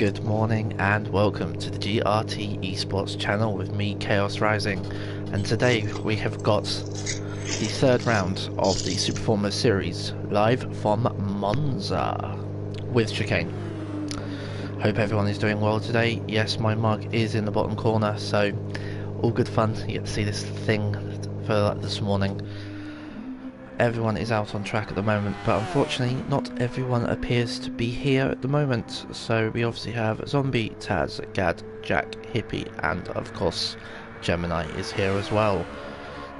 Good morning and welcome to the GRT Esports channel with me, Chaos Rising, and today we have got the third round of the Superformer series live from Monza with Chicane. Hope everyone is doing well today. Yes, my mug is in the bottom corner, so all good fun. You get to see this thing for this morning. Everyone is out on track at the moment, but unfortunately not everyone appears to be here at the moment. So we obviously have Zombie, Taz, Gad, Jack, Hippie, and of course Gemini is here as well.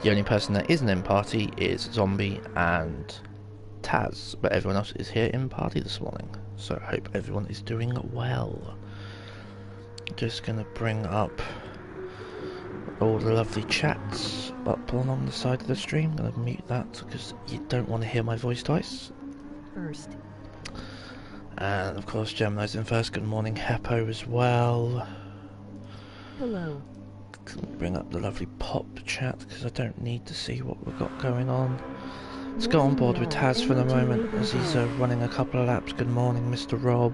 The only person that isn't in party is Zombie and Taz, but everyone else is here in party this morning. So I hope everyone is doing well. Just gonna bring up all the lovely chats up along the side of the stream. I'm gonna mute that because you don't want to hear my voice twice. First. And of course Gemini's in first. Good morning, Heppo as well. Hello. Bring up the lovely pop chat because I don't need to see what we've got going on. Let's go on board with Taz for the moment as he's running a couple of laps. Good morning, Mr. Rob.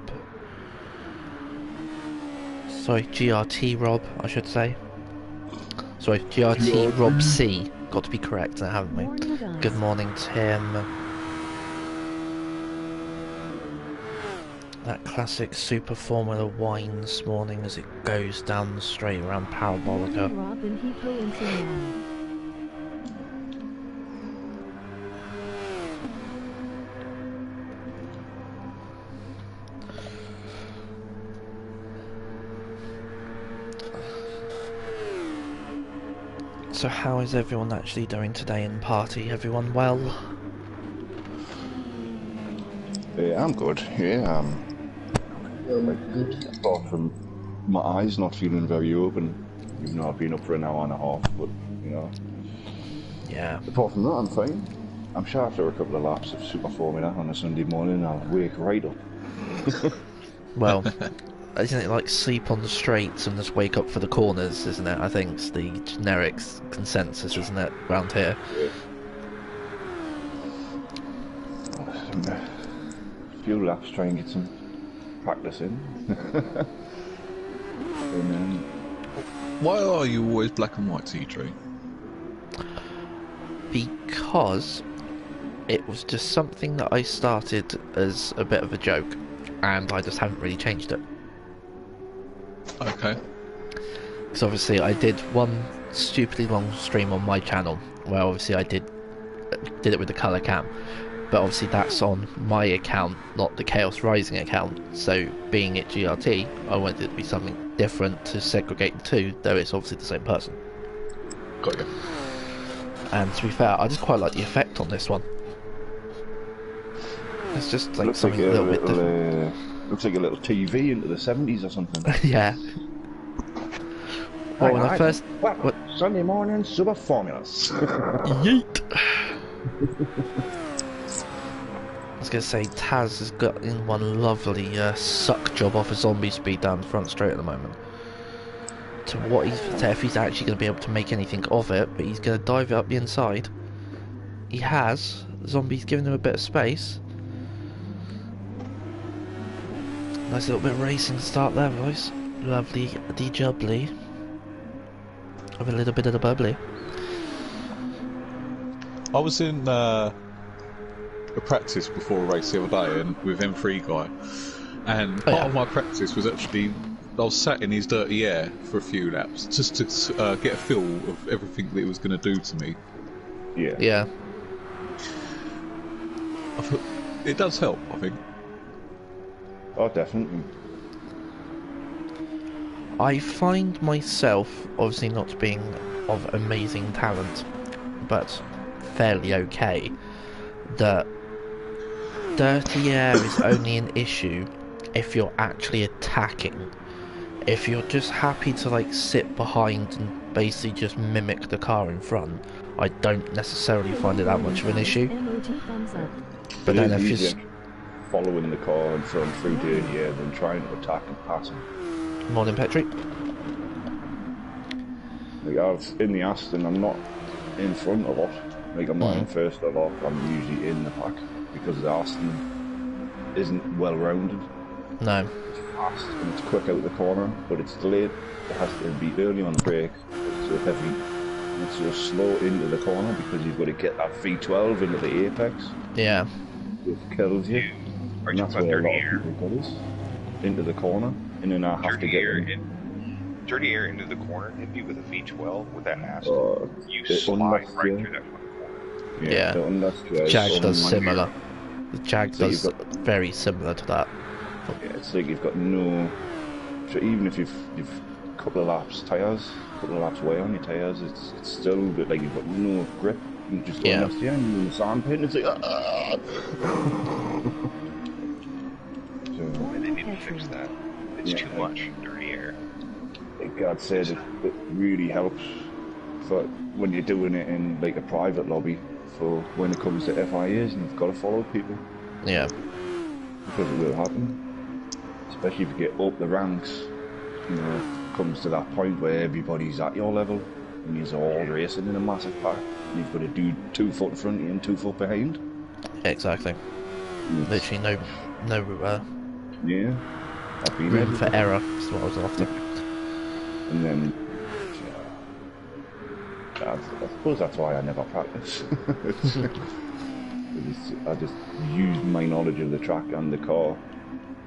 Sorry, GRT Rob, I should say. Sorry, GRT Rob C. Got to be correct there, haven't we? Good morning, Tim. That classic Super Formula wine this morning as it goes down the straight around Parabolica. So how is everyone actually doing today in party? Everyone well? Yeah, I'm good. Yeah, good. Apart from my eyes not feeling very open, even though I've been up for an hour and a half, but, you know. Yeah. Apart from that, I'm fine. I'm sure after a couple of laps of Super Formula on a Sunday morning, I'll wake right up. Well, isn't it like sleep on the straights and just wake up for the corners, isn't it? I think it's the generic consensus, isn't it, around here? A few laps, try and get some practice in. And then... Why are you always black and white, T-Tree? Because it was just something that I started as a bit of a joke, and I just haven't really changed it. Okay. Because obviously I did one stupidly long stream on my channel where obviously I did it with the colour cam, but obviously that's on my account, not the Chaos Rising account. So being it GRT, I wanted it to be something different to segregate the two, though it's obviously the same person. Got you. And to be fair, I just quite like the effect on this one. It's just like looks something like a little bit different. Looks like a little TV into the 70s or something. Yeah. Well, when I first... What? Sunday morning, Super Formulas. Yeet! I was going to say, Taz has got in one lovely suck job off a zombie speed down the front straight at the moment. To what if he's actually going to be able to make anything of it, but he's going to dive it up the inside. He has. The zombie's giving him a bit of space. Nice little bit of racing start there, boys. Lovely de-jubbly. Have a little bit of the bubbly. I was in a practice before a race the other day and with M3 guy, and part of my practice was actually I was sat in his dirty air for a few laps just to get a feel of everything that it was going to do to me. Yeah. Yeah. I thought, it does help, I think. Oh, definitely. I find myself, obviously not being of amazing talent, but fairly okay, that dirty air is only an issue if you're actually attacking. If you're just happy to like sit behind and basically just mimic the car in front, I don't necessarily find it that much of an issue. But then if you're following the car and throwing through dirty air than trying to attack and pass him. Morning, Petri. Like in the Aston, I'm not in front a lot. Like I'm not in first a lot. I'm usually in the pack because the Aston isn't well rounded. No. It's fast and it's quick out the corner, but it's delayed. It has to be early on the brake. It's so heavy. And it's so slow into the corner because you've got to get that V12 into the apex. Yeah. It kills you. Are And you that's talking where a about lot dirty of air? people got us. Into the corner. And then I have to Dirty get air in. Dirty air into the corner hit me with a V12 with that ass. You it slide right unlocks through you. that fucking corner. Yeah. The Unless Jag does unlike- similar. The Jag So does you've very similar to that. Yeah, it's like you've got no. So even if you've a couple of laps tires, a couple of laps wear on your tires, it's still like you've got no grip. You just go Yeah. next to you and you're in the sandpit and it's like. Ah! So, And they need to fix that. It's Yeah, too much dirty air. like God said, it really helps for when you're doing it in like a private lobby. For when it comes to FIAs and you've got to follow people, Yeah. because it will happen. Especially if you get up the ranks, you know, it comes to that point where everybody's at your level and you're all racing in a massive pack. And you've got to do 2 foot in front of you and 2 foot behind. Exactly. Literally no Yeah, I've been room there. for error. Is what I was after. And then, I suppose that's why I never practice. I just use my knowledge of the track and the car,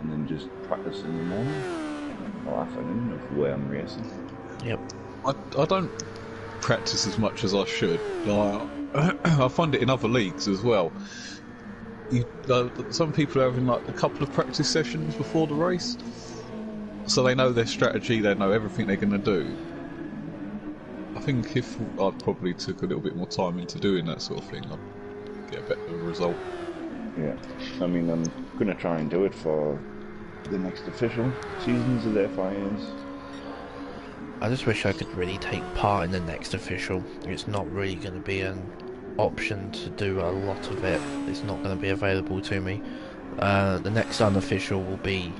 and then just practice in the morning or afternoon of where I'm racing. Yep. I don't practice as much as I should. I find it in other leagues as well. Some people are having like a couple of practice sessions before the race, so they know their strategy, they know everything they're going to do. I think if I'd probably took a little bit more time into doing that sort of thing, I'd get a better result. Yeah, I mean, I'm going to try and do it for the next official seasons of the FIAs. I just wish I could really take part in the next official. It's not really going to be an option to do a lot of it. It's not going to be available to me. The next unofficial will be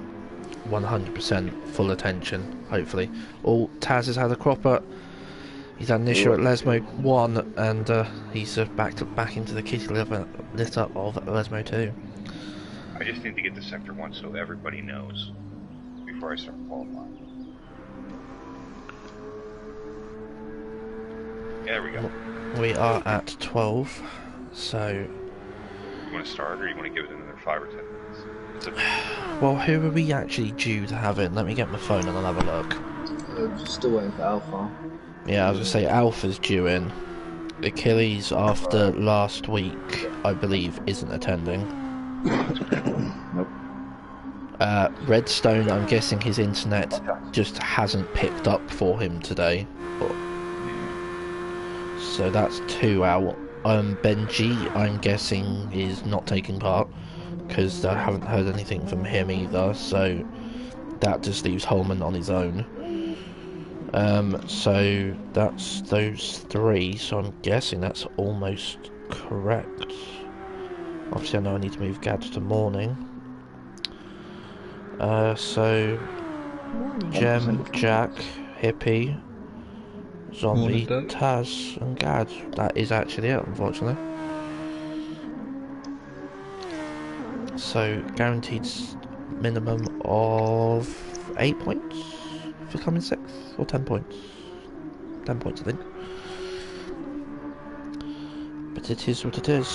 100% full attention, hopefully. Taz has had a cropper. He's had an issue at Lesmo 1, and he's back into the kitty litter of Lesmo 2. I just need to get to Sector 1 so everybody knows before I start qualifying. Yeah, there we go. We are at 12, so... You want to start, or you want to give it another 5 or 10 minutes? It's up to you. Well, who are we actually due to have in? Let me get my phone and I'll have a look. Still waiting for Alpha. Yeah, I was going to say Alpha's due in. Achilles, after last week, I believe, isn't attending. Nope. Redstone, I'm guessing his internet just hasn't picked up for him today. So that's 2 out. Benji, I'm guessing, is not taking part, because I haven't heard anything from him either, so that just leaves Holman on his own. So that's those 3, so I'm guessing that's almost correct. Obviously I know I need to move Gads to morning. So Morning. Gem, Jack, Hippie, Zombie, Morning, Doug. Taz, and Gad. That is actually it, unfortunately. So guaranteed minimum of 8 points for coming 6th, or 10 points. 10 points, I think. But it is what it is.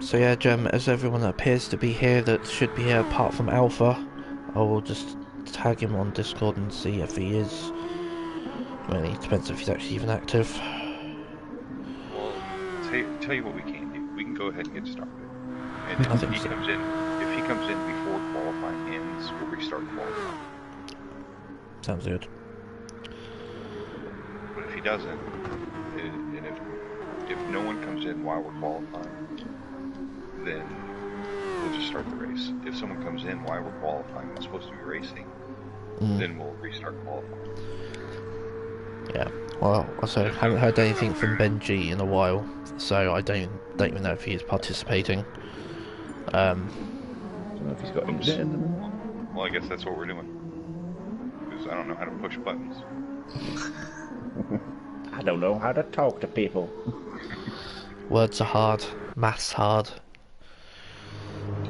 So yeah, Gem, as everyone appears to be here that should be here apart from Alpha, I will just tag him on Discord and see if he is. Well, it depends if he's actually even active. Well, tell you what we can do. We can go ahead and get started. And I if think he so. comes in, before qualifying ends, we'll restart qualifying. Sounds good. But if he doesn't, and if no one comes in while we're qualifying, then we'll just start the race. If someone comes in while we're qualifying and supposed to be racing, then we'll restart qualifying. Yeah. Well, also haven't heard anything from Benji in a while, so I don't even know if he is participating. I don't know if he's got internet in them. Well, I guess that's what we're doing. Because I don't know how to push buttons. I don't know how to talk to people. Words are hard, maths hard.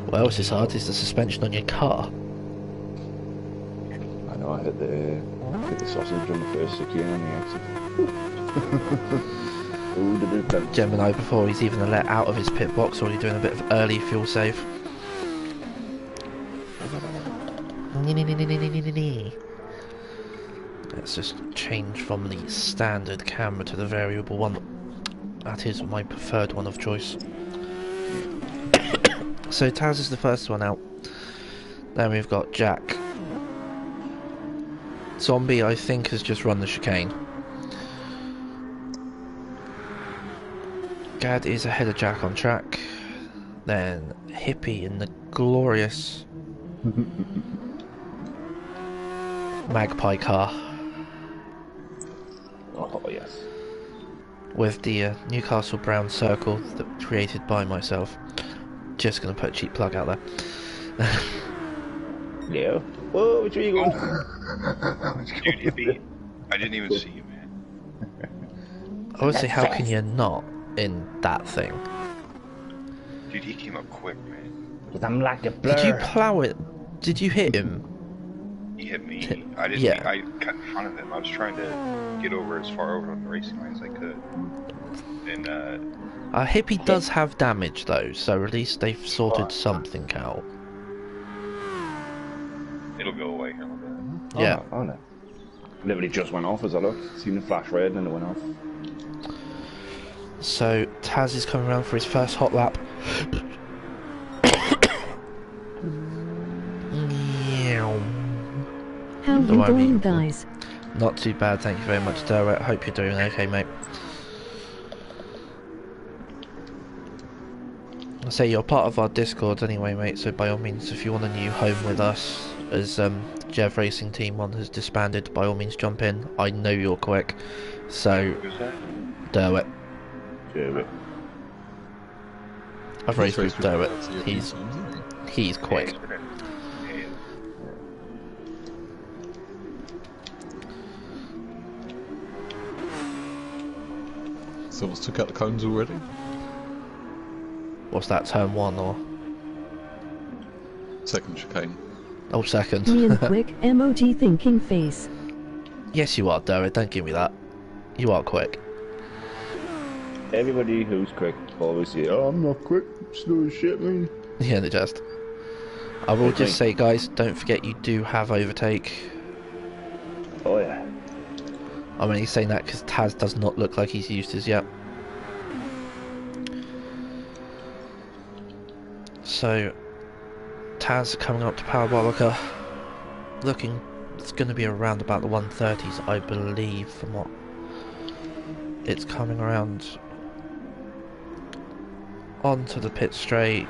What else is hard is the suspension on your car. I know, I hit the sausage on the first 60 on the exit. Oh, did it then? Gemini, before he's even let out of his pit box, already doing a bit of early fuel save. Let's just change from the standard camera to the variable one. That is my preferred one of choice. So Taz is the first one out. Then we've got Jack. Zombie, I think, has just run the chicane. Gad is ahead of Jack on track. Then Hippie in the glorious Magpie car. Oh, yes. With the Newcastle brown circle that created by myself. Just gonna put a cheap plug out there. Yeah. Whoa, which way you going? Dude, Hippie, I didn't even see you, man. Honestly, how can you not in that thing? Dude, he came up quick, man. Because I'm like a blur. Did you plow it? Did you hit him? He hit me. I didn't. Yeah. I got in front of him. I was trying to get over as far over on the racing line as I could. And Hippie does have damage though, so at least they've sorted something out. it'll go away here in a little bit. Yeah. Oh no. Literally just went off as I looked. Seen the flash red and then it went off. So Taz is coming around for his first hot lap. How The you one going, we- guys? Not too bad, thank you very much, Derek. Hope you're doing okay, mate. I say you're part of our Discord anyway, mate, so by all means, if you want a new home with us, as Jev Racing Team 1 has disbanded, by all means jump in. I know you're quick, so Who's that? Derek. Yeah, I've raced with Derek. He's He's quick. Yeah, Someone's took out the cones already. What's that, turn 1 or? Second chicane. Oh, second. Me and quick emoji thinking face. Yes, you are, Derek. Don't give me that. You are quick. everybody who's quick always say, "Oh, I'm not quick. Slow as shit, man." Yeah, they just. I will just say, guys, don't forget you do have overtake. Oh yeah. I'm only saying that because Taz does not look like he's used his yet. So, Taz coming up to Parabolica, looking, it's going to be around about the 130s, I believe, from what it's coming around onto the pit straight.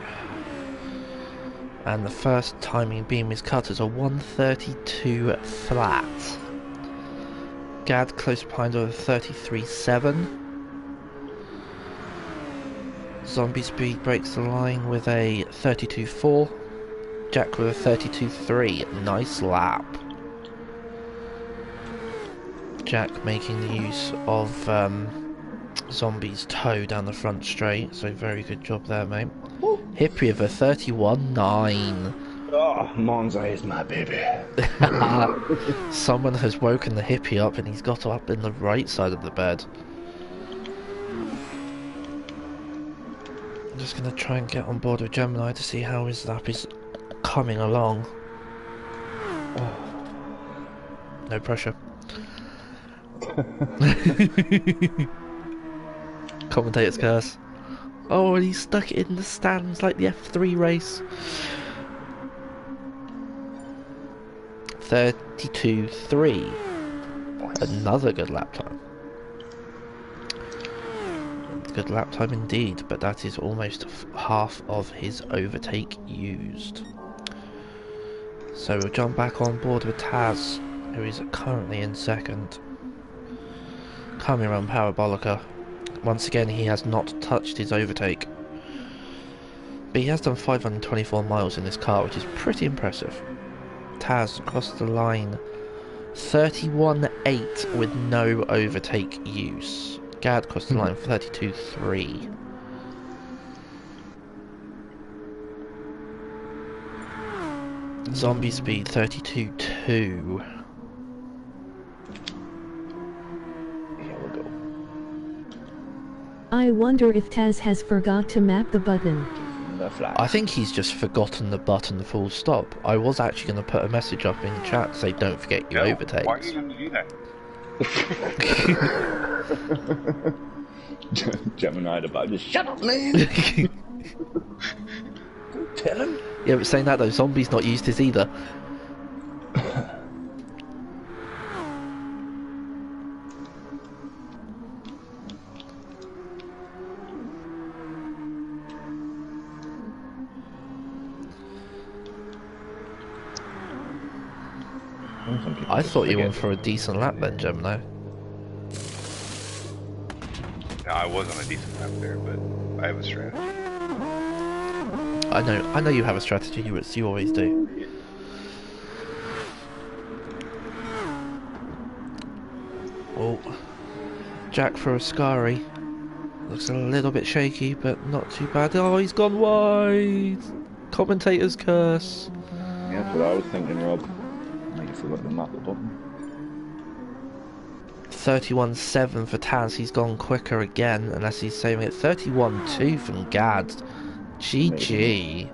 And the first timing beam is cut as a 132 flat. Gad close behind with a 33.7. Zombie speed breaks the line with a 32.4. Jack with a 32.3. Nice lap. Jack making the use of Zombie's toe down the front straight, so very good job there, mate. Hippie of a 31.9. Oh, Monza is my baby. Someone has woken the hippie up and he's got up in the right side of the bed. I'm just going to try and get on board with Gemini to see how his lap is coming along. Oh. No pressure. Commentator's curse. Oh, and he stuck it in the stands like the F3 race. 32.3. Another good lap time. Good lap time indeed, but that is almost half of his overtake used. So we'll jump back on board with Taz, who is currently in second. Coming around Parabolica. Once again, he has not touched his overtake. But he has done 524 miles in this car, which is pretty impressive. Taz across the line 31.8 with no overtake use. Gad across the line 32.3. Zombie speed 32.2. Here we go. I wonder if Taz has forgot to map the button. The flag. I think he's just forgotten the button full stop. I was actually going to put a message up in chat to say don't forget your overtakes. Why are you going to do that? Gemini about just shut up, man. Tell him. Yeah, but saying that though, Zombie's not used this either. I thought you went for a decent lap then, Gemini. No, I was on a decent lap there, but I have a strategy. I know you have a strategy. You always do. Oh, Jack for a Ascari. Looks a little bit shaky, but not too bad. Oh, he's gone wide. Commentator's curse. Yeah, that's what I was thinking, Rob. I forgot to map the button. 31.7 for Taz. He's gone quicker again, unless he's saving it. 31.2 from Gad. GG.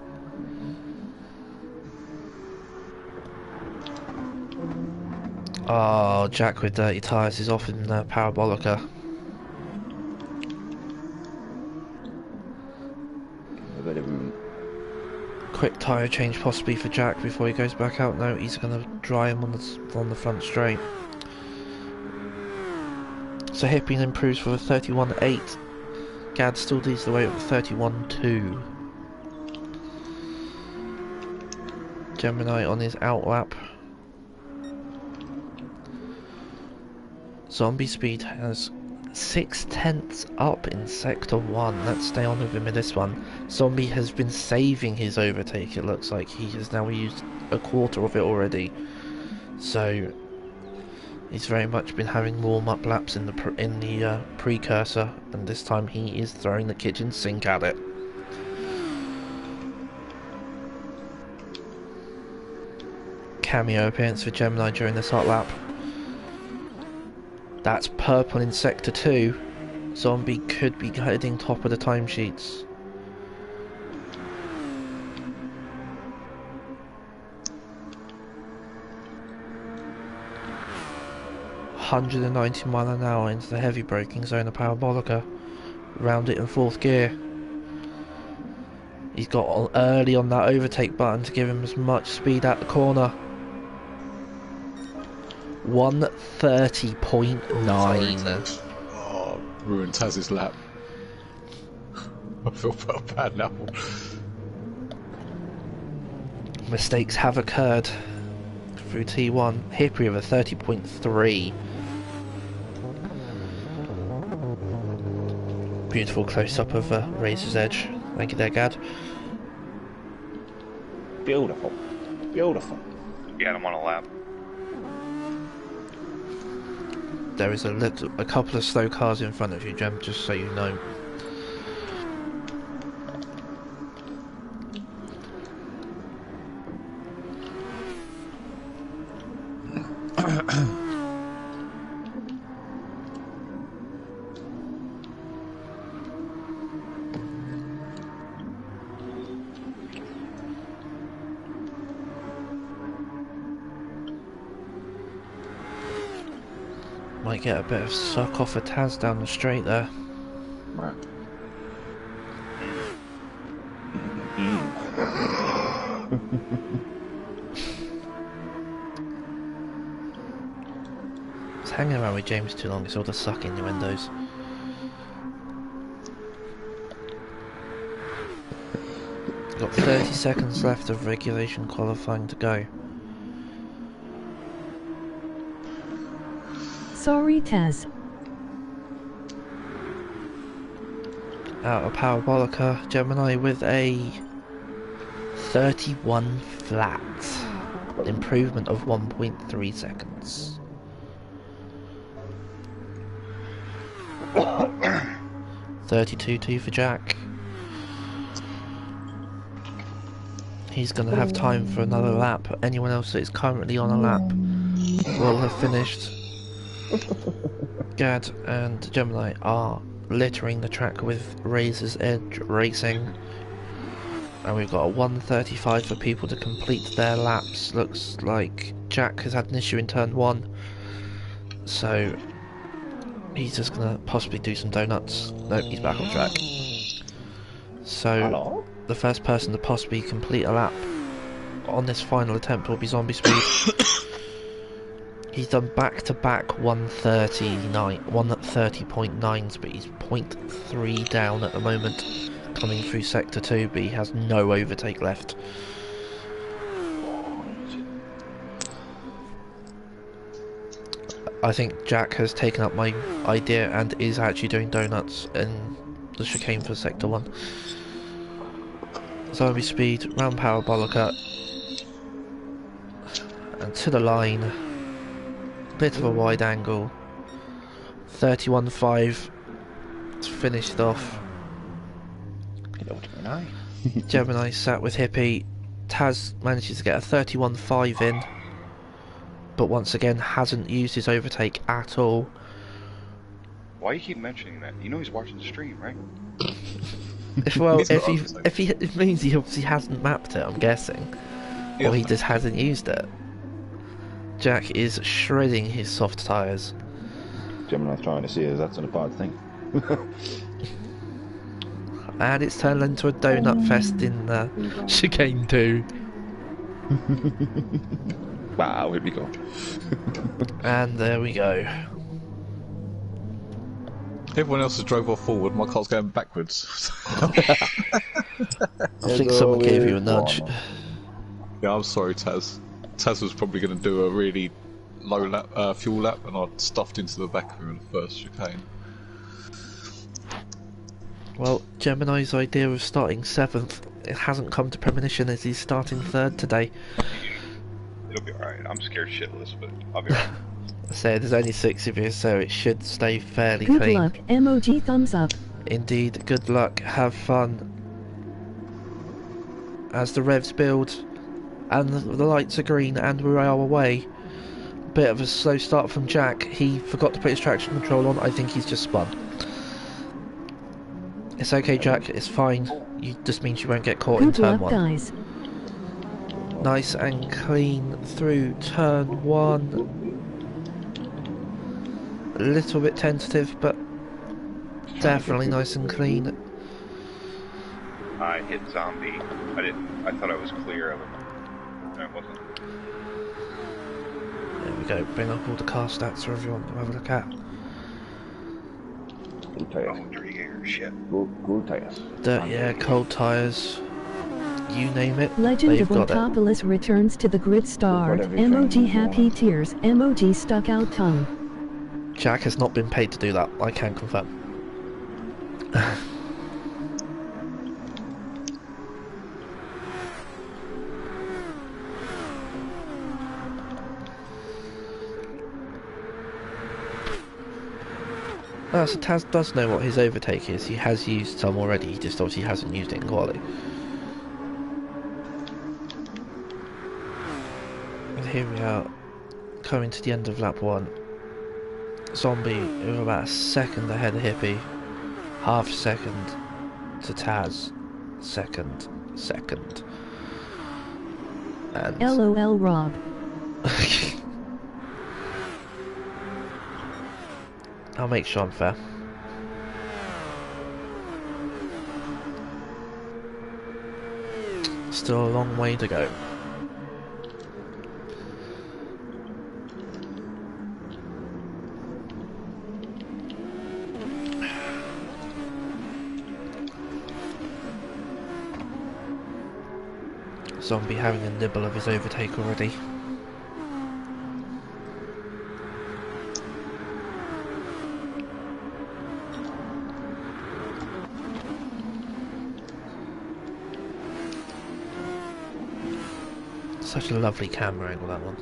Oh, Jack with dirty tyres is off in Parabolica. Quick tyre change possibly for Jack before he goes back out. No, he's going to dry him on the front straight. So Hipping improves for a 31.8. Gad still leads the way with a 31.2. Gemini on his out lap. Zombie speed has 0.6 up in sector 1. Let's stay on with him in this one. Zombie has been saving his overtake, it looks like. He has now used a quarter of it already. So he's very much been having warm-up laps in the precursor, and this time he is throwing the kitchen sink at it. Cameo appearance for Gemini during this hot lap. That's purple in sector 2. Zombie could be heading top of the timesheets. £190 mph into the heavy braking zone of Parabolica. Round it in 4th gear. He's got early on that overtake button to give him as much speed at the corner. 130.9. Oh, ruined Taz's lap. I feel bad now. Mistakes have occurred through T1. Hippie with a 30.3. Beautiful close-up of Razor's Edge. Thank you there, Gad. Beautiful. Beautiful. Got him on a lap. There is a couple of slow cars in front of you, Gem, just so you know. Might get a bit of suck off a Taz down the straight there. Right. It's hanging around with James too long, it's all the suck innuendos. Got 30 seconds left of regulation qualifying to go. Sorry, Taz. Out of Parabolica, Gemini with a 31 flat. Improvement of 1.3 seconds. $32.2 for Jack. he's going to have time for another lap. Anyone else that is currently on a lap will have finished. Gad and Gemini are littering the track with Razor's Edge Racing. And we've got a 1:35 for people to complete their laps. Looks like Jack has had an issue in turn 1. So he's just going to possibly do some donuts. Nope, he's back on track. So Hello? the first person to possibly complete a lap on this final attempt will be Zombie Speed. He's done back-to-back 1:30.9s, but he's 0.3 down at the moment, coming through Sector 2, but he has no overtake left. I think Jack has taken up my idea and is actually doing donuts in the chicane for Sector 1. Zombie Speed, round parabolica, and to the line. Bit of a wide angle. 31.5. It's finished off. Hello, Gemini. Gemini sat with Hippie. Taz manages to get a 31.5 in, but once again hasn't used his overtake at all. Why you keep mentioning that? You know he's watching the stream, right? Well, He's not it means he obviously hasn't mapped it, I'm guessing, or he just hasn't used it. Jack is shredding his soft tyres. Gemini's trying to see if that's a bad thing. And it's turned into a donut fest in chicane 2. Wow, here we go. And there we go. Everyone else has drove off forward, my car's going backwards. I think someone gave you a nudge. Yeah, I'm sorry, Taz. Taz was probably going to do a really low lap, fuel lap, and I stuffed into the back of him in the first chicane. Well, Gemini's idea of starting 7th, it hasn't come to premonition as he's starting 3rd today. It'll be alright. I'm scared shitless, but I'll be alright. I say there's only 6 of you, so it should stay fairly Good clean. luck, emoji thumbs up. Indeed, good luck, have fun. As the revs build, and the lights are green, and we are away. Bit of a slow start from Jack. He forgot to put his traction control on. I think he's just spun. It's okay, Jack. It's fine. You just means you won't get caught in Good turn luck, 1. guys. Nice and clean through turn 1. A little bit tentative, but definitely nice and clean. I hit Zombie. I thought I was clear of him. No, I wasn't. There we go. Bring up all the car stats for everyone to have a look at. Good tires. Oh, dirty air, shit. Good tires. Dirty air, cold tyres. You name it, Legend they've of got it. Autopolis returns to the grid starred. Everything Emoji you happy want. tears. Emoji stuck out tongue. Jack has not been paid to do that, I can confirm. So Taz does know what his overtake is. He has used some already, he just obviously hasn't used it in quality. And here we are, coming to the end of lap 1. Zombie, with about a second ahead of Hippie. Half second to Taz. Second. And... LOL Rob. I'll make sure I'm fair. Still a long way to go. Zombie having a nibble of his overtake already. Such a lovely camera angle, that one.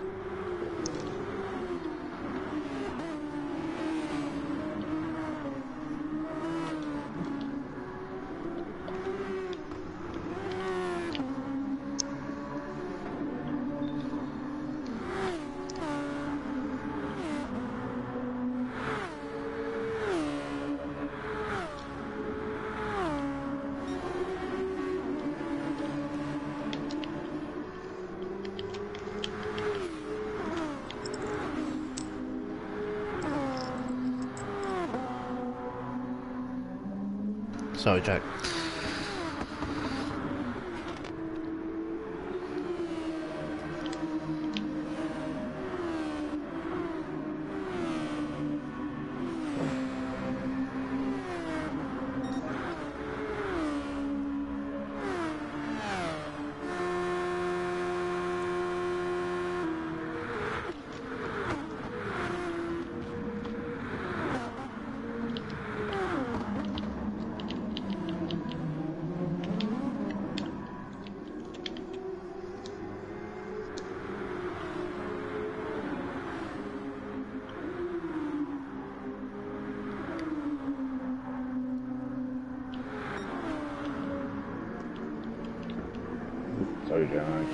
Sorry, Jack. Sorry, Gemini.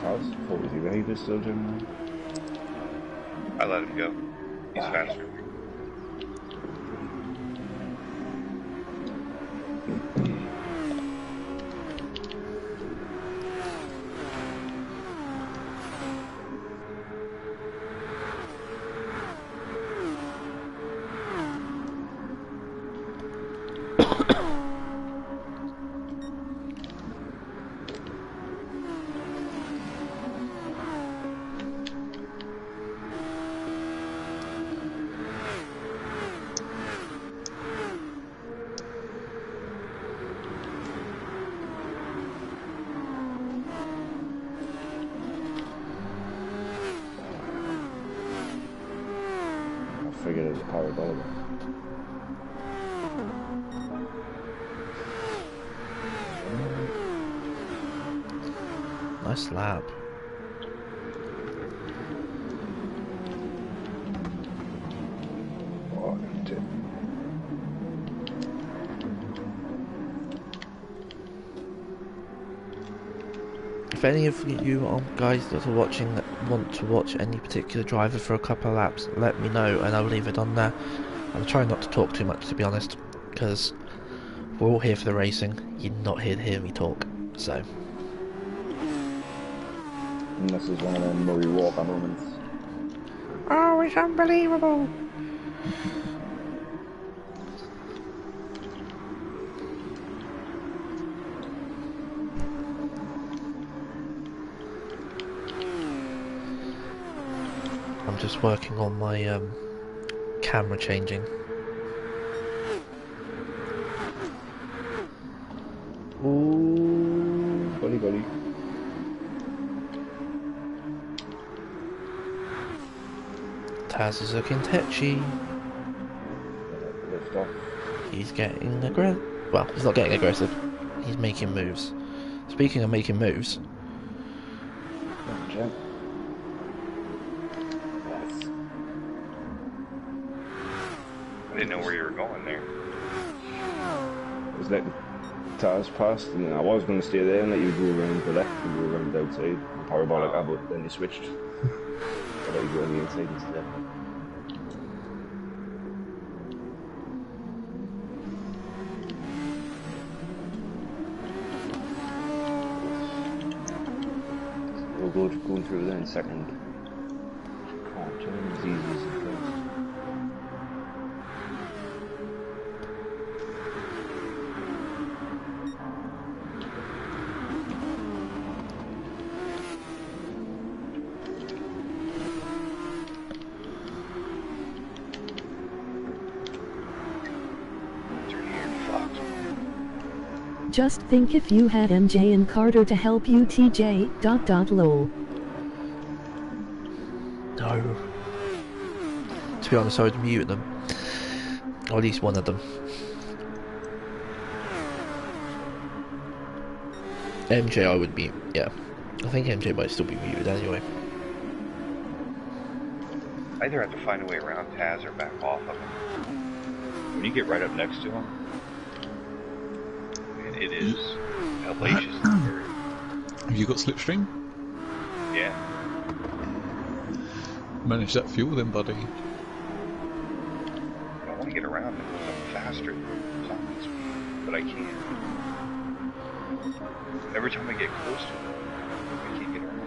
Taz, what was your behaviour still, Gemini? I let him go. He's faster. I figured it was a parabolic. Nice lap. Oh, shit. If any of you guys that are watching that want to watch any particular driver for a couple of laps, let me know and I'll leave it on there. I'm trying not to talk too much, to be honest, because we're all here for the racing. You're not here to hear me talk, so. And this is one of them Murray Walker moments. Oh, it's unbelievable! I'm just working on my camera changing. Ooh, golly. Taz is looking tetchy. Lift off. He's getting aggressive. Well, he's not getting aggressive. He's making moves. Speaking of making moves, Yes. I didn't know where you were going there. It was like Taz passed, and I was going to stay there and let you go around the left and go around the outside. The parabolic, but then you switched. I let you go on the inside instead. We'll go going through there in second. Can't turn as easy as the first. Just think if you had MJ and Carter to help you, TJ. Lol. no. To be honest, I would mute them. Or at least one of them. MJ I would mute, yeah. I think MJ might still be muted anyway. I either have to find a way around Taz or back off of him. When you get right up next to him, man, it is hellacious. Have you got slipstream? Yeah. Manage that fuel then, buddy. I want to get around him because I'm faster sometimes, but I can't. Every time I get close to him, I can't get around.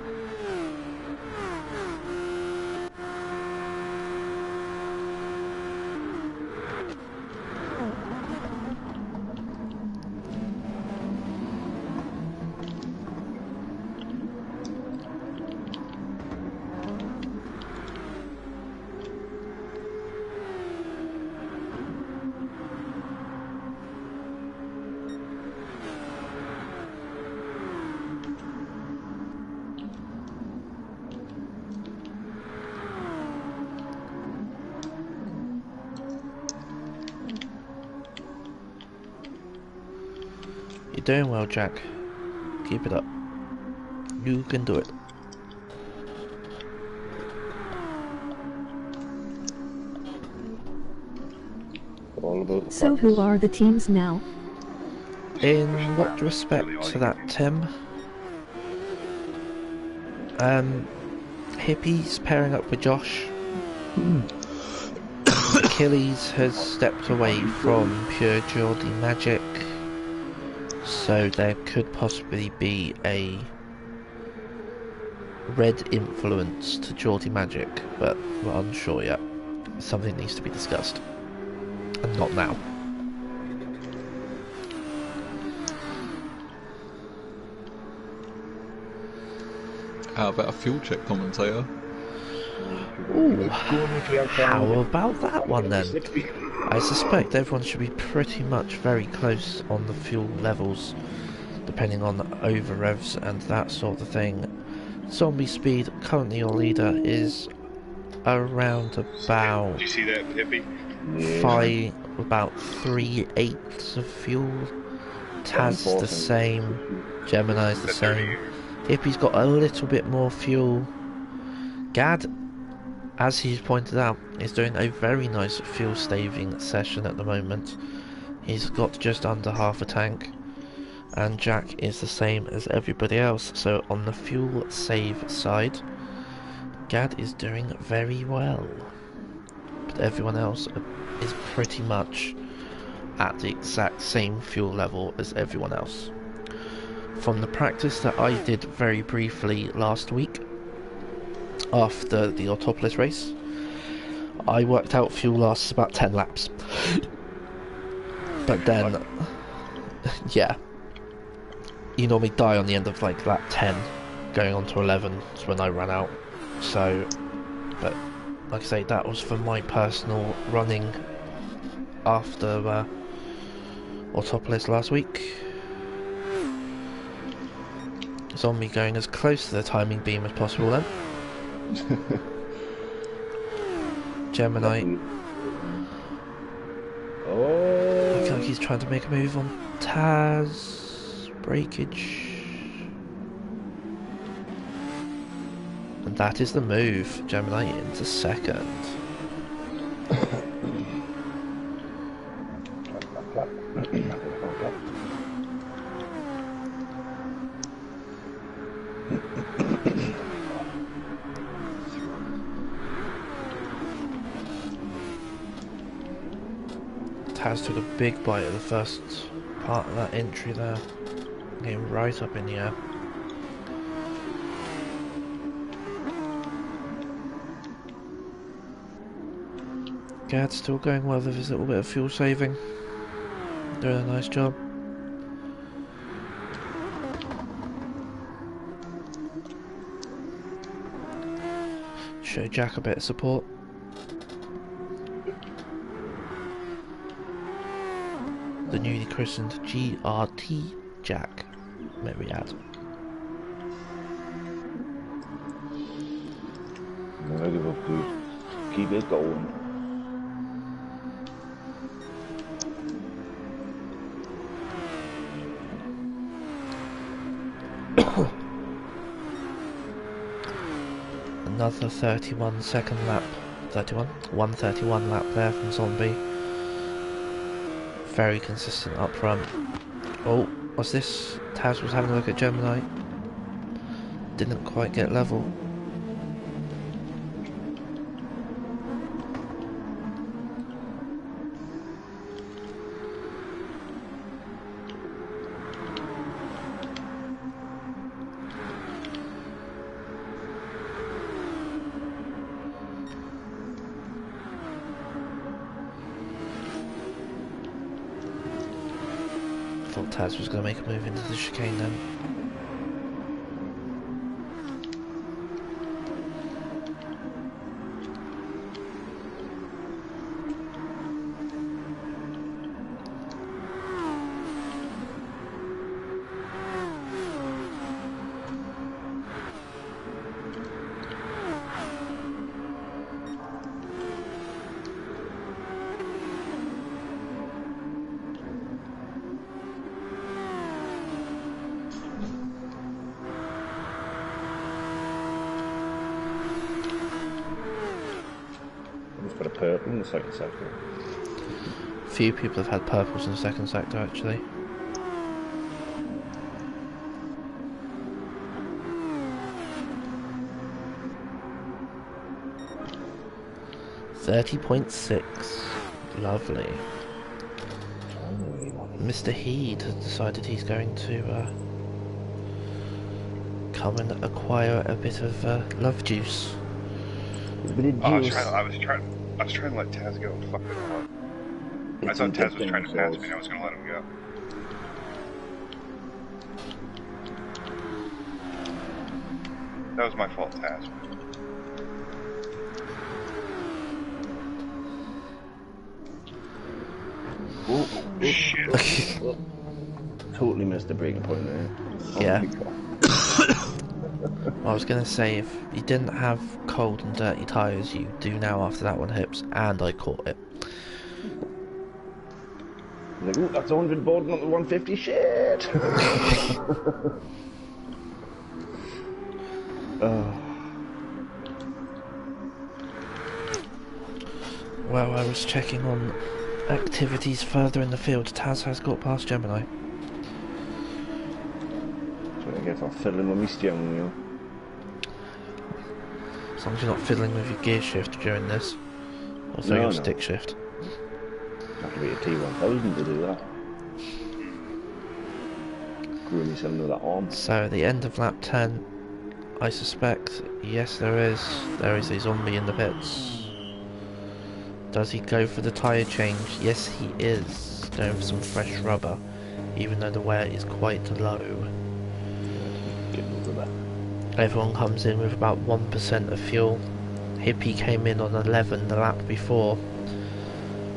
You're doing well, Jack. Keep it up. You can do it. All about the So who are the teams now? In what respect to that, Tim? Hippie's pairing up with Josh. Achilles has stepped away from pure Geordie Magic, so there could possibly be a red influence to Geordie Magic, but we're unsure yet. Something needs to be discussed, and not now. How about a fuel check commentator? Ooh, how about that one then? I suspect everyone should be pretty much very close on the fuel levels, depending on over revs and that sort of thing. Zombie speed, currently your leader, is around about Did you see that, Hippie? about 3/8 of fuel. Taz is the same. Gemini's the same. Hippie's got a little bit more fuel. Gad, as he's pointed out, is doing a very nice fuel saving session at the moment. He's got just under half a tank, and Jack is the same as everybody else. So on the fuel save side, Gad is doing very well, but everyone else is pretty much at the exact same fuel level as everyone else. From the practice that I did very briefly last week after the Autopolis race, I worked out fuel lasts about 10 laps. But then, yeah, you normally die on the end of like lap 10, going on to 11 is when I ran out. So, but like I say, that was for my personal running after Autopolis last week. Zombie going as close to the timing beam as possible then. Gemini. Looks like he's trying to make a move on Taz. Breakage. And that is the move. Gemini into second. Taz took a big bite of the first part of that entry there. Getting right up in the air. Gad's still going well with his little bit of fuel saving. Doing a nice job. Show Jack a bit of support. The newly christened GRT Jack, may we add. No give up, dude. Keep it going. Another 31 second lap. 131 lap there from Zombie. Very consistent up front. Oh, what's this? Taz was having a look at Gemini. Didn't quite get level. Thought Taz was going to make a move into the chicane then. purple in the second sector. Few people have had purples in the second sector actually. .30.6. Lovely. Mr. Heed has decided he's going to come and acquire a bit of love juice. A bit of I was juice. trying to let Taz go. Fuck it up. I thought Taz was trying to pass me. I was going to let him go. That was my fault, Taz. Oh, Shit. totally missed the breaking point there. Yeah. I was going to say, if you didn't have cold and dirty tyres, you do now after that one hips, and I caught it. Like, ooh, that's 100 board, not the 150. Shit! Well, I was checking on activities further in the field. Taz has got past Gemini. So I guess I'm fiddling with my steering wheel. As long as you're not fiddling with your gear shift during this. Also your stick shift. Have to be a T1000 to do that. Grew me some of that arm. So at the end of lap 10, I suspect, yes there is a zombie in the pits. Does he go for the tyre change? Yes he is. Going for some fresh rubber, even though the wear is quite low. Everyone comes in with about 1% of fuel. Hippie came in on 11 the lap before.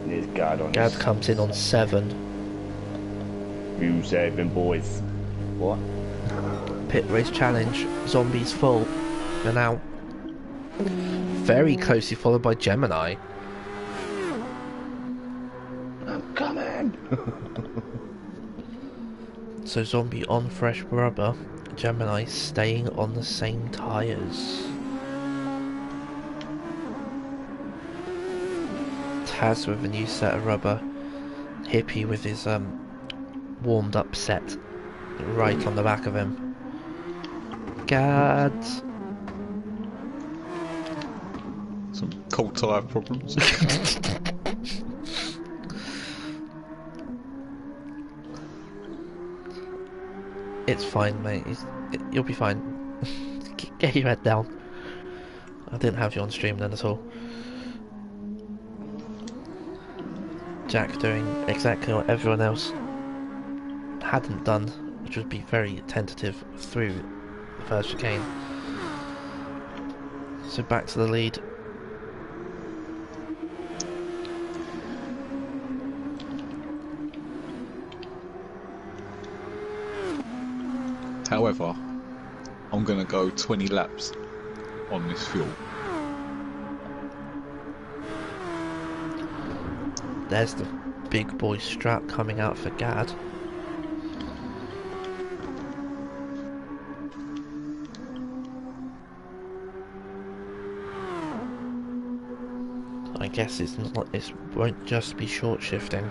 There's Gad on Gad comes in on 7. You saving boys. What? Pit race challenge. Zombies full. And out. Very closely followed by Gemini. I'm coming! So zombie on fresh rubber. Gemini staying on the same tyres. Taz with a new set of rubber. Hippie with his warmed up set right on the back of him. Gad. Some cold tyre problems. It's fine, mate. You'll be fine. Get your head down. I didn't have you on stream then at all. Jack doing exactly what everyone else hadn't done, which would be very tentative through the first chicane. So back to the lead. However, I'm going to go 20 laps on this fuel. There's the big boy strap coming out for Gad. I guess it won't just be short shifting.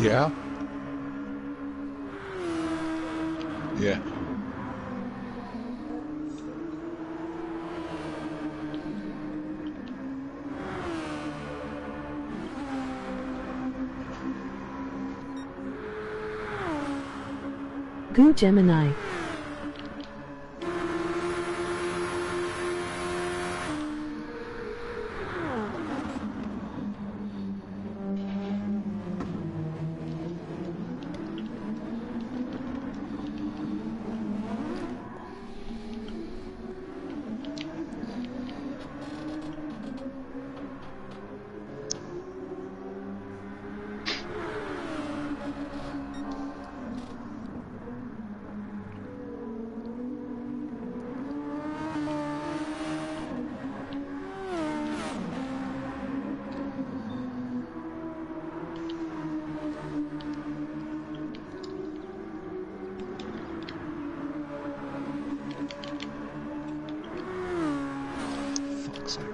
Yeah. Yeah. Goo Gemini. Fuck's sake.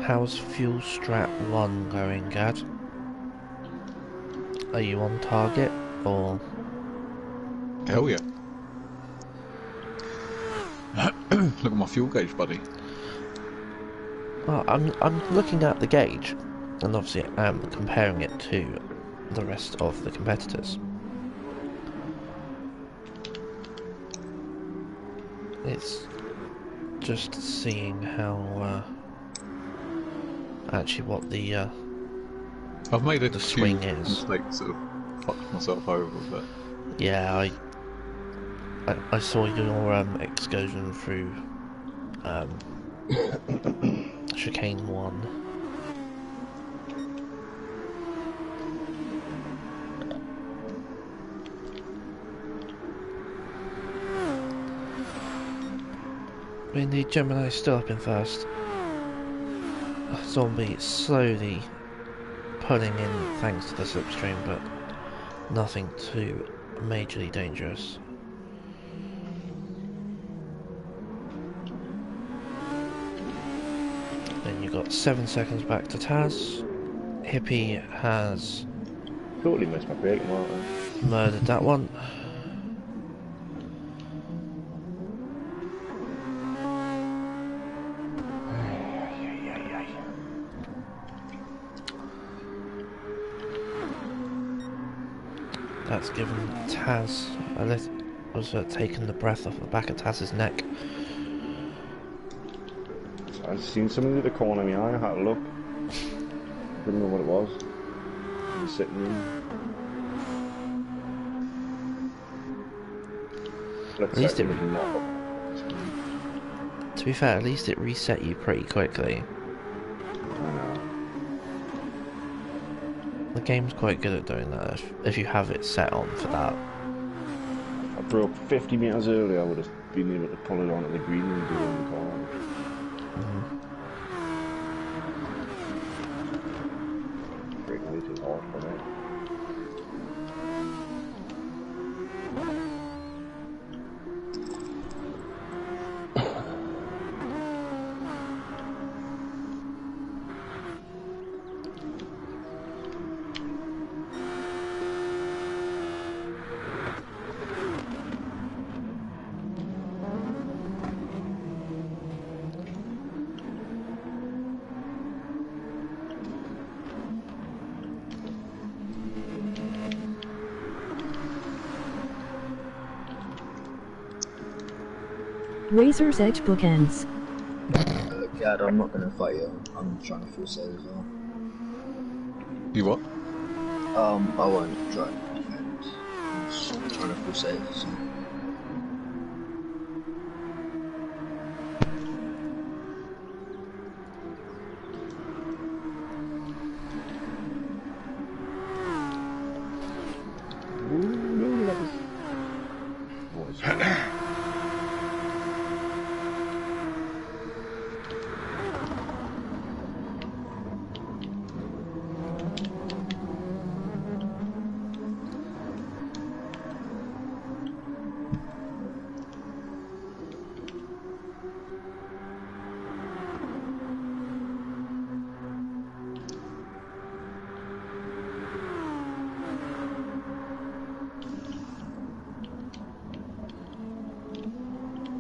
How's fuel strat 1 going, Gad? Are you on target, or...? Hell yeah. Look at my fuel gauge, buddy. Well, I'm looking at the gauge, and obviously I'm comparing it to the rest of the competitors. It's just seeing how actually what the I've made a the few swing is. mistakes that have fucked myself over, but Yeah, I saw your excursion through chicane 1. Indeed, Gemini is still up in first. Zombie slowly pulling in thanks to the slipstream, but nothing too majorly dangerous. Then you've got 7 seconds back to Taz. Hippie has Totally missed my break, Martin. murdered that one. That's given Taz a little, was taken the breath off the back of Taz's neck. I seen something at the corner of my eye. I had a look. Didn't know what it was. I was sitting in. At least it, to be fair, at least it reset you pretty quickly. I know. The game's quite good at doing that if you have it set on for that. I broke 50 metres earlier. I would have been able to pull it onto the green and do it in the corner. Breaking way too hard for me. Razor's Edge bookends. God, I'm not gonna fight you. I'm trying to full save as well. you what? I won't try to defend. I'm just trying to full save, so.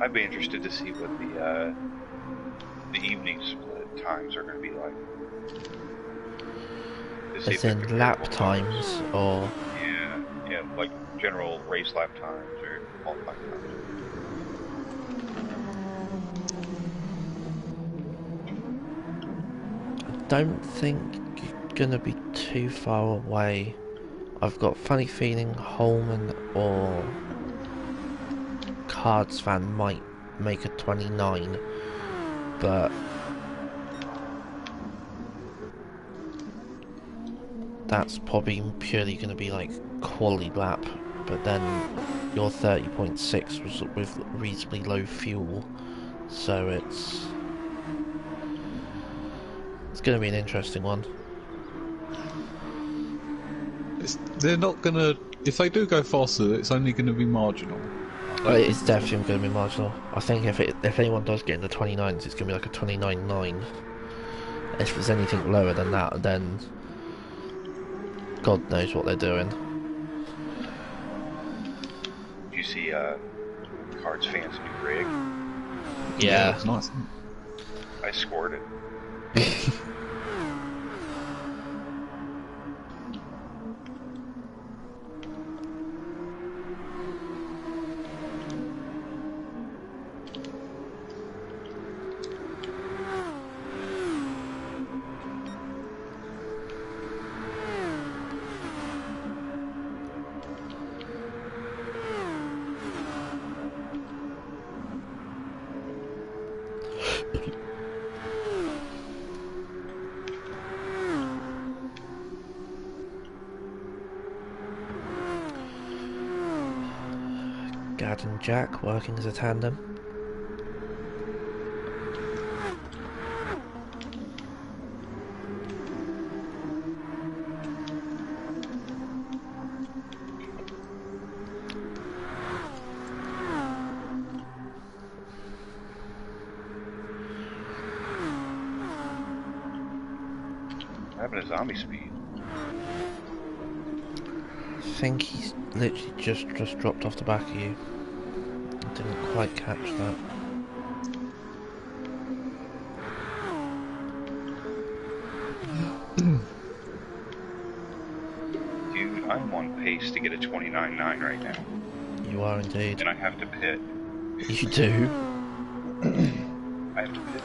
I'd be interested to see what the evening split times are going to be like. To see As if in they're lap comparable times, or yeah, like general race lap times or qualifying times. I don't think you're gonna be too far away. I've got a funny feeling Holman or Cards fan might make a 29, but that's probably purely going to be like quality lap. But then your 30.6 was with reasonably low fuel, so it's going to be an interesting one. They're not gonna. If they do go faster, it's only going to be marginal. It's definitely going to be marginal. I think if anyone does get in the 29s, it's going to be like a 29.9. If there's anything lower than that, then God knows what they're doing. Did you see Cards fans new rig? Yeah. It's nice. I scored it. Gad and Jack working as a tandem. What happened to zombie speed? I think he's literally just dropped off the back of you. I didn't quite catch that. Dude, I'm on pace to get a 29.9 right now. You are indeed. And I have to pit. You do? I have to pit.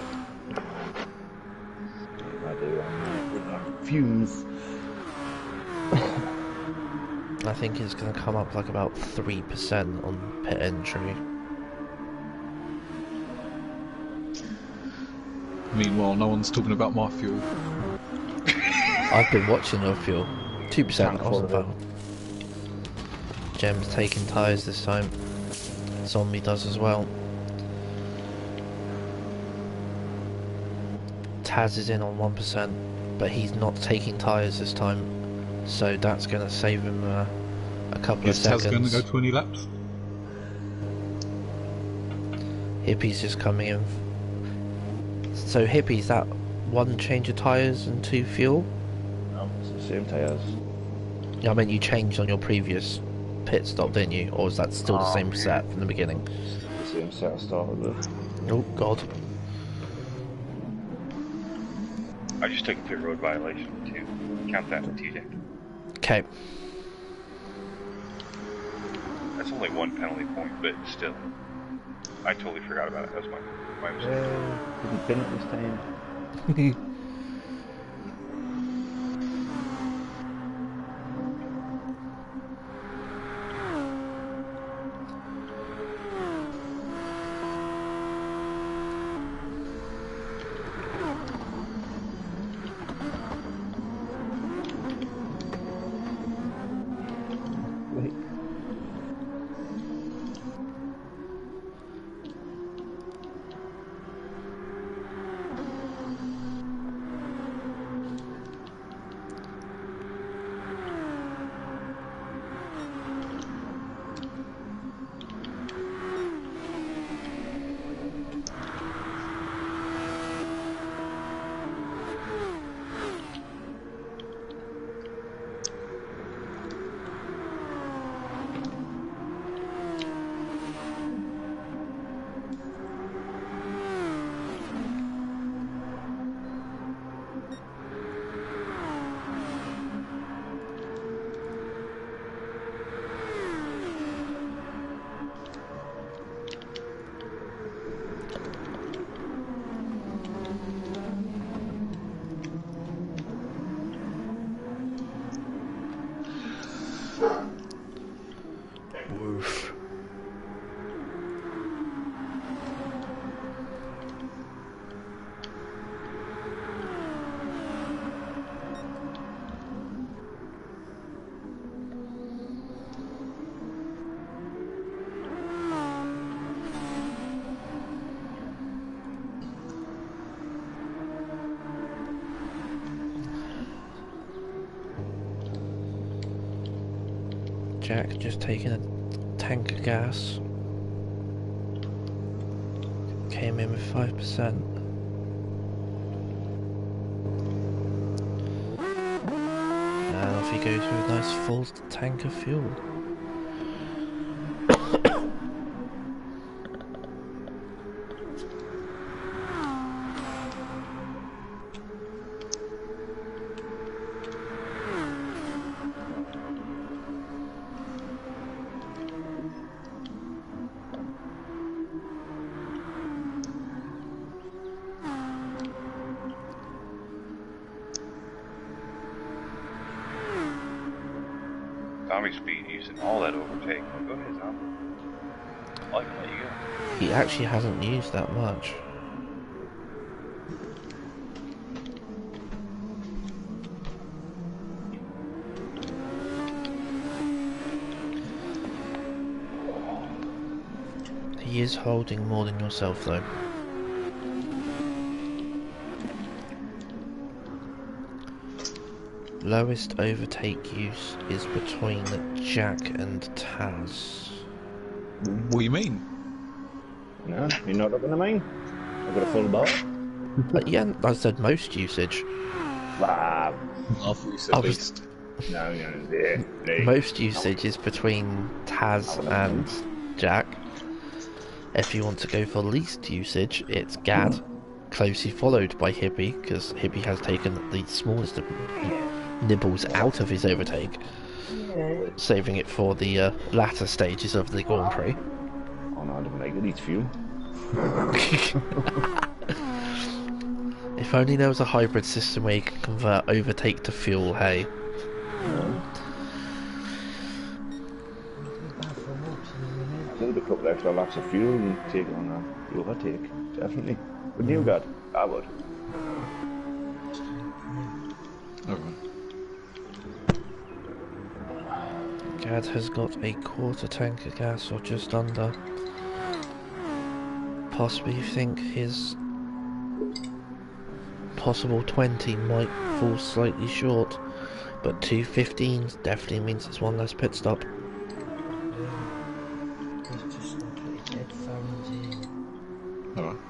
I do. I'm with the fumes. I think it's going to come up like about 3% on pit entry. Meanwhile, no one's talking about my fuel. I've been watching your fuel. 2%, Tank I wasn't full of foul. Gem's taking tyres this time. Zombie does as well. Taz is in on 1%, but he's not taking tyres this time, so that's going to save him a couple Is of Taz going seconds. to go 20 laps? Hippie's just coming in. So Hippie's that one change of tyres and 2 fuel? No, it's the same tyres. I mean, you changed on your previous pit stop, didn't you? Or is that still the same set from the beginning? The same set I started with. Oh, God. I just took a pit road violation too. Count that, TJ. Okay. That's only 1 penalty point, but still. I totally forgot about it. That was my mistake. Didn't pin it this time. Woof. Jack just taking a tank of gas. Came in with 5%. And off he goes with a nice full tank of fuel. Tommy speed using all that overtake. Go ahead, Tom. I can let you go. He actually hasn't used that much. He is holding more than yourself though. Lowest overtake use is between Jack and Taz. What do you mean? No, you're not looking at mine. I've got a full bar. Yeah, I said most usage. Ah, I thought you said least. no, yeah. Most usage is between Taz and Jack. If you want to go for least usage, it's Gad, closely followed by Hippie, because Hippie has taken the smallest of nibbles out of his overtake, saving it for the latter stages of the Grand Prix. Oh no, I don't like it. It's fuel. If only there was a hybrid system where you could convert overtake to fuel, hey. A little bit couple extra laps of fuel and take on the overtake. Definitely. Wouldn't you, Gad? I would. Alright. Gad has got a quarter tank of gas, or just under. Possibly you think his possible 20 might fall slightly short, but 2:15 definitely means it's one less pit stop. Alright.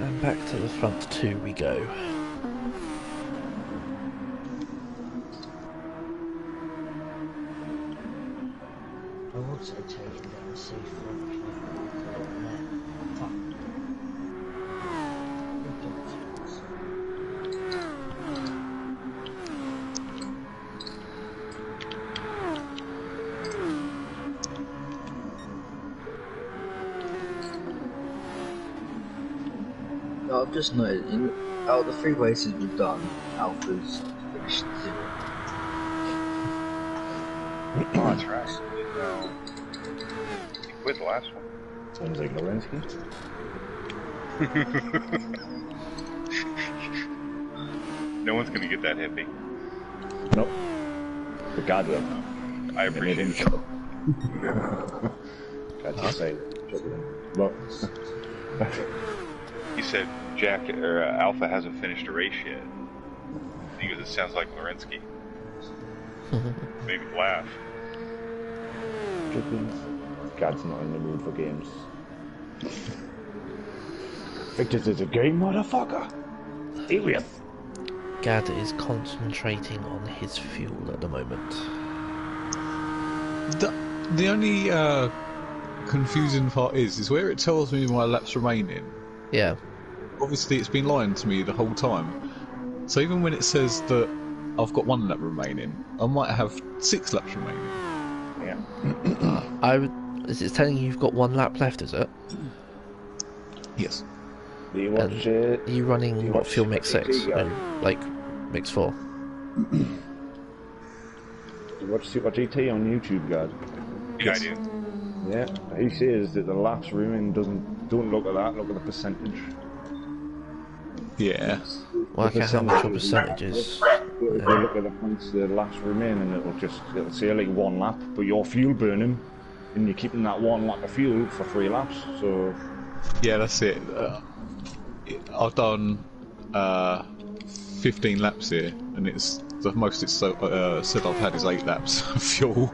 And back to the front two we go. I would say taking down the C4. No, I've just noticed, out of the 3 races we've done, Alpha's finished 0. Oh, that's right. He quit the last one. Sounds like Lorensky. No one's gonna get that hippie. Nope. But God will. I appreciate it. That's just say. Look. He said Jack or Alpha hasn't finished a race yet. He goes, it sounds like Lorensky. Made me laugh. God's not in the mood for games. Victor's is a game, motherfucker. Serious. Gad is concentrating on his fuel at the moment. The only confusing part is where it tells me my laps remaining. Yeah. Obviously, it's been lying to me the whole time. So even when it says that I've got 1 lap remaining, I might have 6 laps remaining. Yeah. Is it telling you you've got 1 lap left, is it? Yes. Do you watch Are you running what, fuel mix 6? GT, No, like mix 4? Do you watch Super GT on YouTube, God? Yeah, I do. Yeah. He says that the laps remaining don't look at that, look at the percentage. Yeah. Work out how much your percentage is. If you look at the points, the laps remaining, it'll say like 1 lap, but you're fuel burning, and you're keeping that 1 lap of fuel for 3 laps. So Yeah, that's it. I've done 15 laps here, and it's the most it's said I've had is 8 laps of fuel.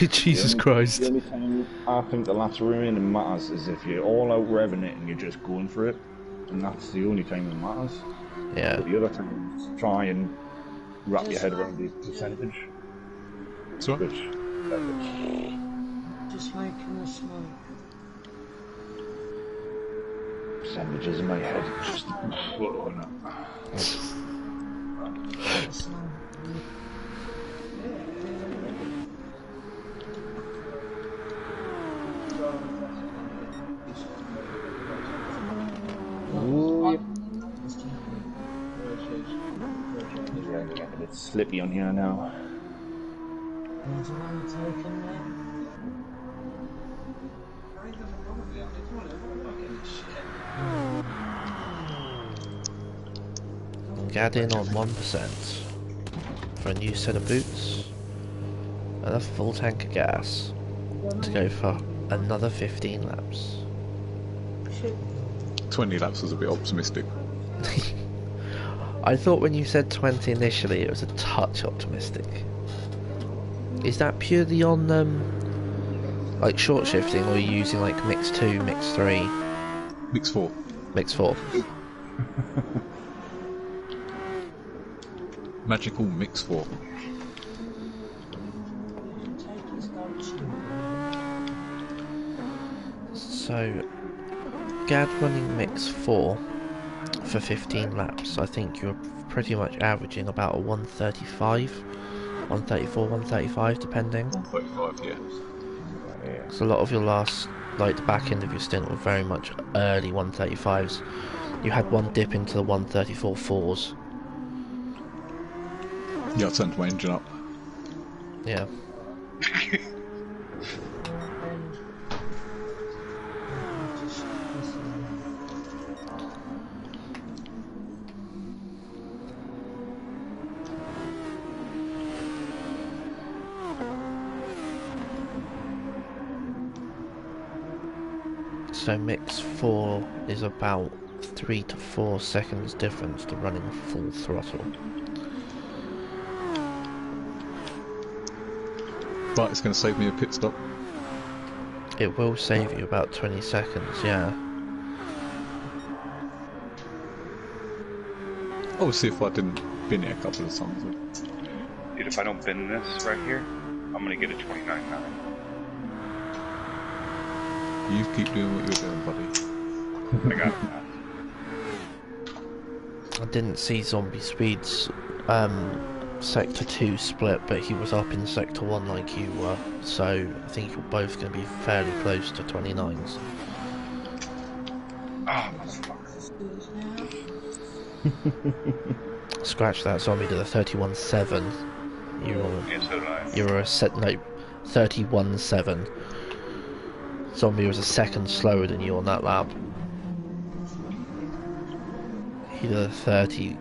Jesus Christ. The only time I think the laps remaining matters is if you're all out revving it and you're just going for it, and that's the only time it matters. Yeah. But the other times, try and wrap your head around the percentage. So, Which, Just making a smoke. percentages in my head, just blowing up. Starting to get a bit slippy on here now. There's one taken there. Get in on 1% for a new set of boots and a full tank of gas to go for another 15 laps. 20 laps was a bit optimistic. I thought when you said 20 initially it was a touch optimistic. Is that purely on like short shifting, or are you using like mix 2, mix 3? Mix 4. Mix 4. Magical Mix 4. So, Gad running mix 4 for 15 laps. I think you're pretty much averaging about a 135, 134, 135 depending. 135, yeah. Because a lot of your last, like the back end of your stint were very much early 135s. You had one dip into the 134 4s. Yeah, I turned my engine up. Yeah. So mix 4 is about 3 to 4 seconds difference to running full throttle. But it's going to save me a pit stop. It will save you about 20 seconds, yeah. Obviously, if I didn't bin it a couple of times. Dude, if I don't bin this right here, I'm gonna get a 29.9. You keep doing what you're doing, buddy. I got it now. I didn't see Zombie Speed's Sector 2 split, but he was up in Sector 1 like you were, so I think you're both going to be fairly close to 29s. Oh, motherfucker. Scratch that, Zombie did a 31.7. Yeah, so did I. You were a 31.7. Zombie was a second slower than you on that lap. He did a 30.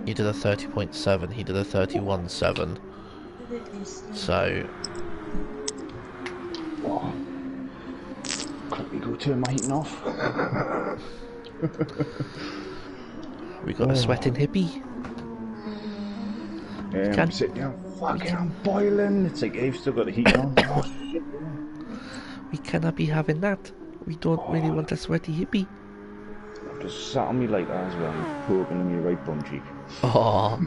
You did a 30.7. He did a 31.7. So. Oh. Quickly go turn my heating off. We got a sweating hippie. I'm sitting here, I'm boiling. It's like I've still got the heat on. Oh, shit. We cannot be having that. We don't really want a sweaty hippie. I've just sat on me like that as well, poking in my right bum cheek. Oh,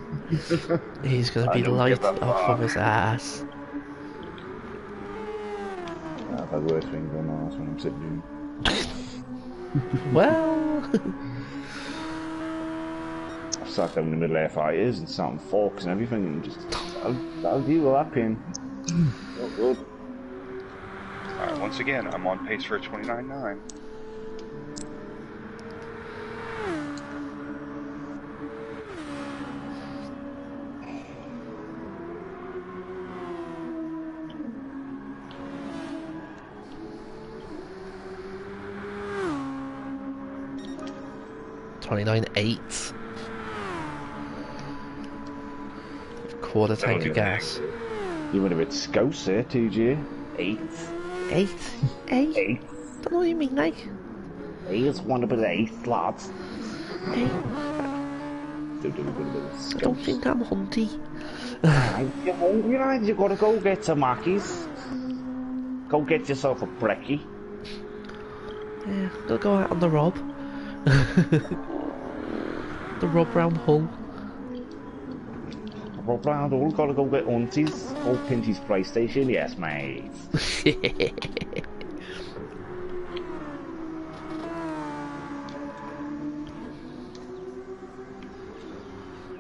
he's gonna be light up of his ass. I've had worse things on my ass when I'm sitting doing. Well, I've sat down in the middle of fires and sat on forks and everything, and just I'll deal with that pain. Good. Alright, once again, I'm on pace for a 29.9. $29.8. Quarter tank of gas. You went a bit scouse there, TJ. 8. 8? 8? 8. Don't know what you mean, like. 8 is one bit of 8, lads. 8? Do a bit of I scouse. don't think I'm hunty. You're hungry, lad. You gotta go get some Mackies. Go get yourself a brekkie. Yeah, gotta go out on the Rob. The Rob round Hull. Rob round all, gotta go get aunties. Old Pinty's PlayStation, yes, mate.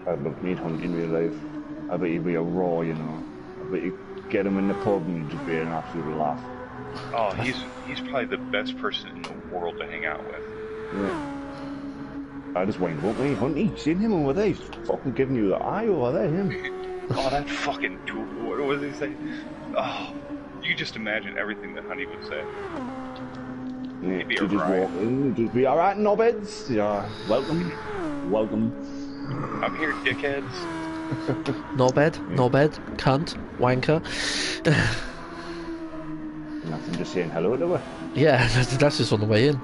I'd love to meet Hunt in real life. I bet he'd be a raw, you know. I bet you get him in the pub and he'd just be an absolute laugh. Oh, he's probably the best person in the world to hang out with. Yeah. I just wind up, hey, Hunty, seen him over there? He's fucking giving you the eye over there, him. Oh, that fucking tool. What was he saying? Oh, you just imagine everything that Honey would say. Yeah, He'd be you just alright. walk in, just be alright, knobheads. Yeah, welcome. Welcome. I'm here, dickheads. Knobhead, knobhead, cunt, wanker. Nothing, just saying hello to her. Yeah, that's just on the way in.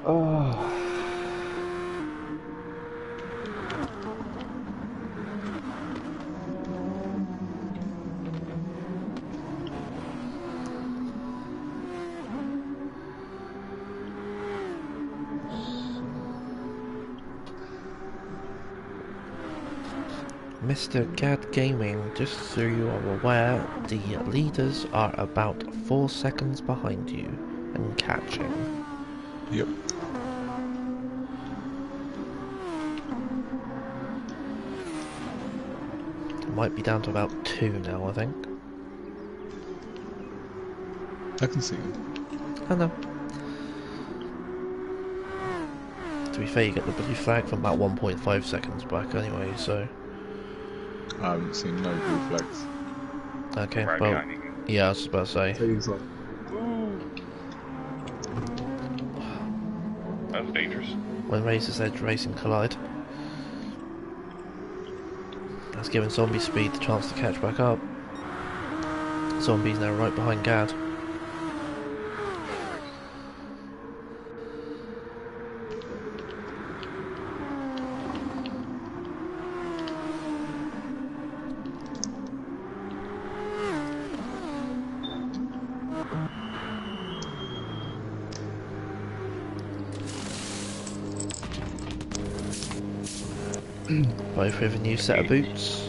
Oh. Mr. Gad Gaming, just so you are aware, the leaders are about 4 seconds behind you and catching. Yep. Might be down to about 2 now, I think. I can see it. I know. To be fair, you get the blue flag from about 1.5 seconds back anyway, so... I haven't seen no blue flags. Okay, Right well, behind you. yeah, I was about to say. He's like, That was dangerous. When Razor's Edge Racing collide. That's giving Zombie Speed the chance to catch back up. Zombie's now right behind Gad. Both with a new set of boots.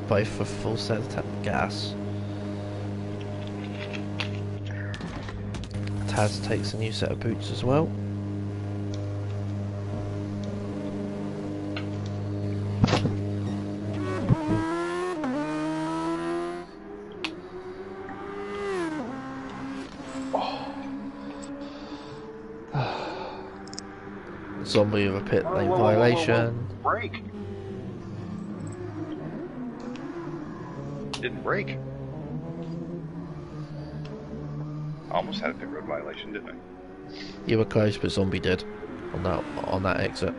Both with full set of gas. Taz takes a new set of boots as well. Zombie with a pit lane violation. Break! Didn't break. I almost had a pit road violation, didn't I? You were close, but Zombie did on that exit.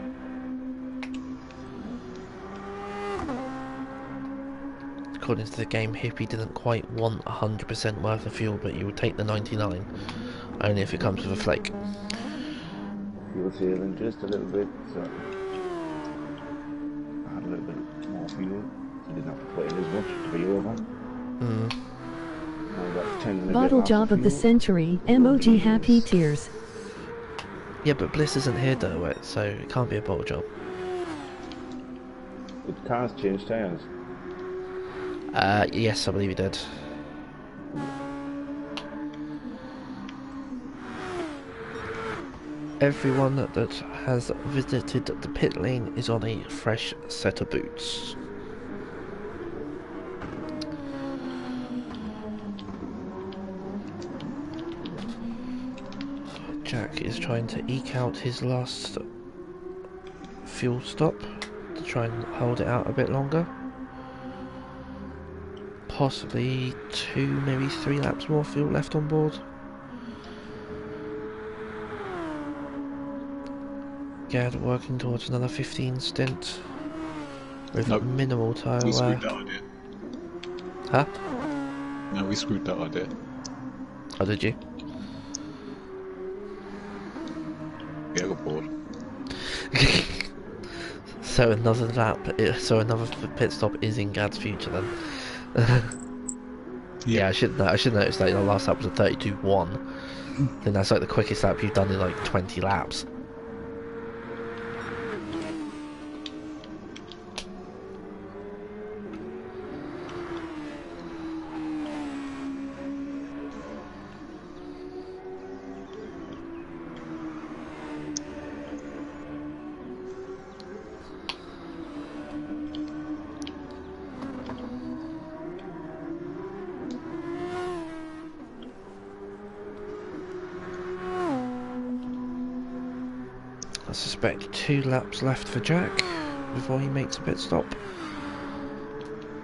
According to the game, Hippie didn't quite want 100% worth of fuel, but you would take the 99, only if it comes with a flake. Fuel saving just a little bit, so I had a little bit more fuel, so I didn't have to put in as much to be over. I got 10 and a bit Bottle laps job of the fuel. century, emoji happy tears. Yeah, but Bliss isn't here though, so it can't be a bottle job. The car's changed tyres. Yes, I believe he did. Everyone that has visited the pit lane is on a fresh set of boots. Jack is trying to eke out his last fuel stop to try and hold it out a bit longer. Possibly 2, maybe 3 laps more fuel left on board. Gad working towards another 15 stint with Nope. minimal tyre we wear. screwed that idea. Huh? No, we screwed that idea. Oh, did you? Yeah, I got bored. So another lap, so another pit stop is in Gad's future then. Yeah, I should notice that the last lap was a 32.1. Then that's like the quickest lap you've done in like 20 laps. suspect 2 laps left for Jack before he makes a pit stop.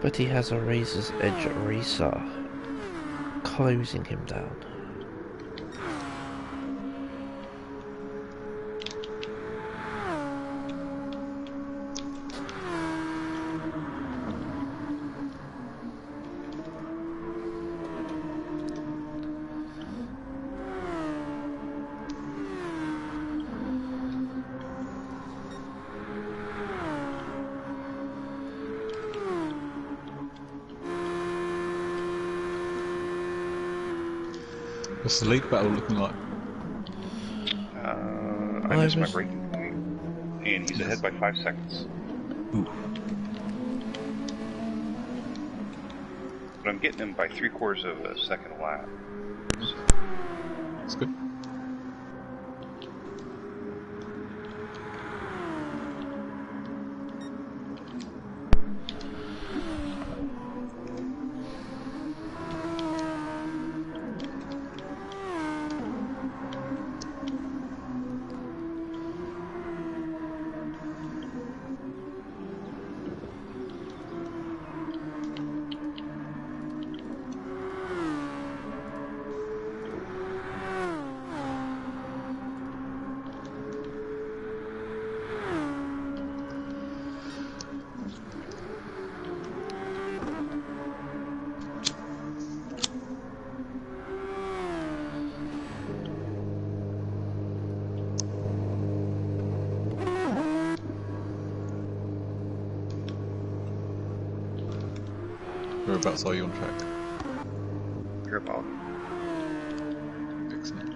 But he has a razor's edge racer closing him down. What's the league battle looking like? I missed my breaking point, and he's ahead by 5 seconds. Ooh. But I'm getting him by 3/4 of a second a lap. So, That's good. Whereabouts are you on track? you're about. Excellent.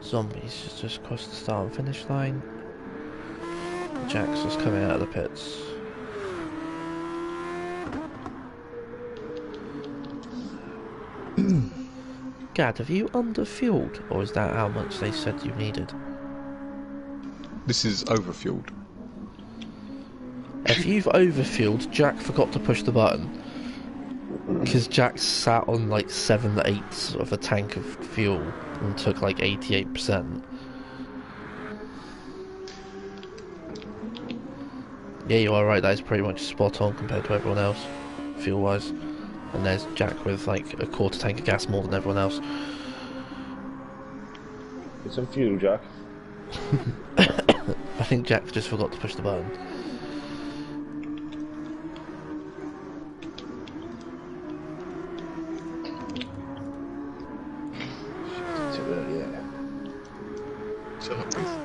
Zombies just crossed the start and finish line. Jack's just coming out of the pits. Gad, have you underfueled, or is that how much they said you needed? This is overfueled. If you've overfueled, Jack forgot to push the button. Because Jack sat on like 7/8 of a tank of fuel and took like 88%. Yeah, you are right, that is pretty much spot on compared to everyone else, fuel wise. And there's Jack with like a 1/4 tank of gas more than everyone else. Get some fuel, Jack. I think Jack just forgot to push the button. Too early, yeah. Shut up, please.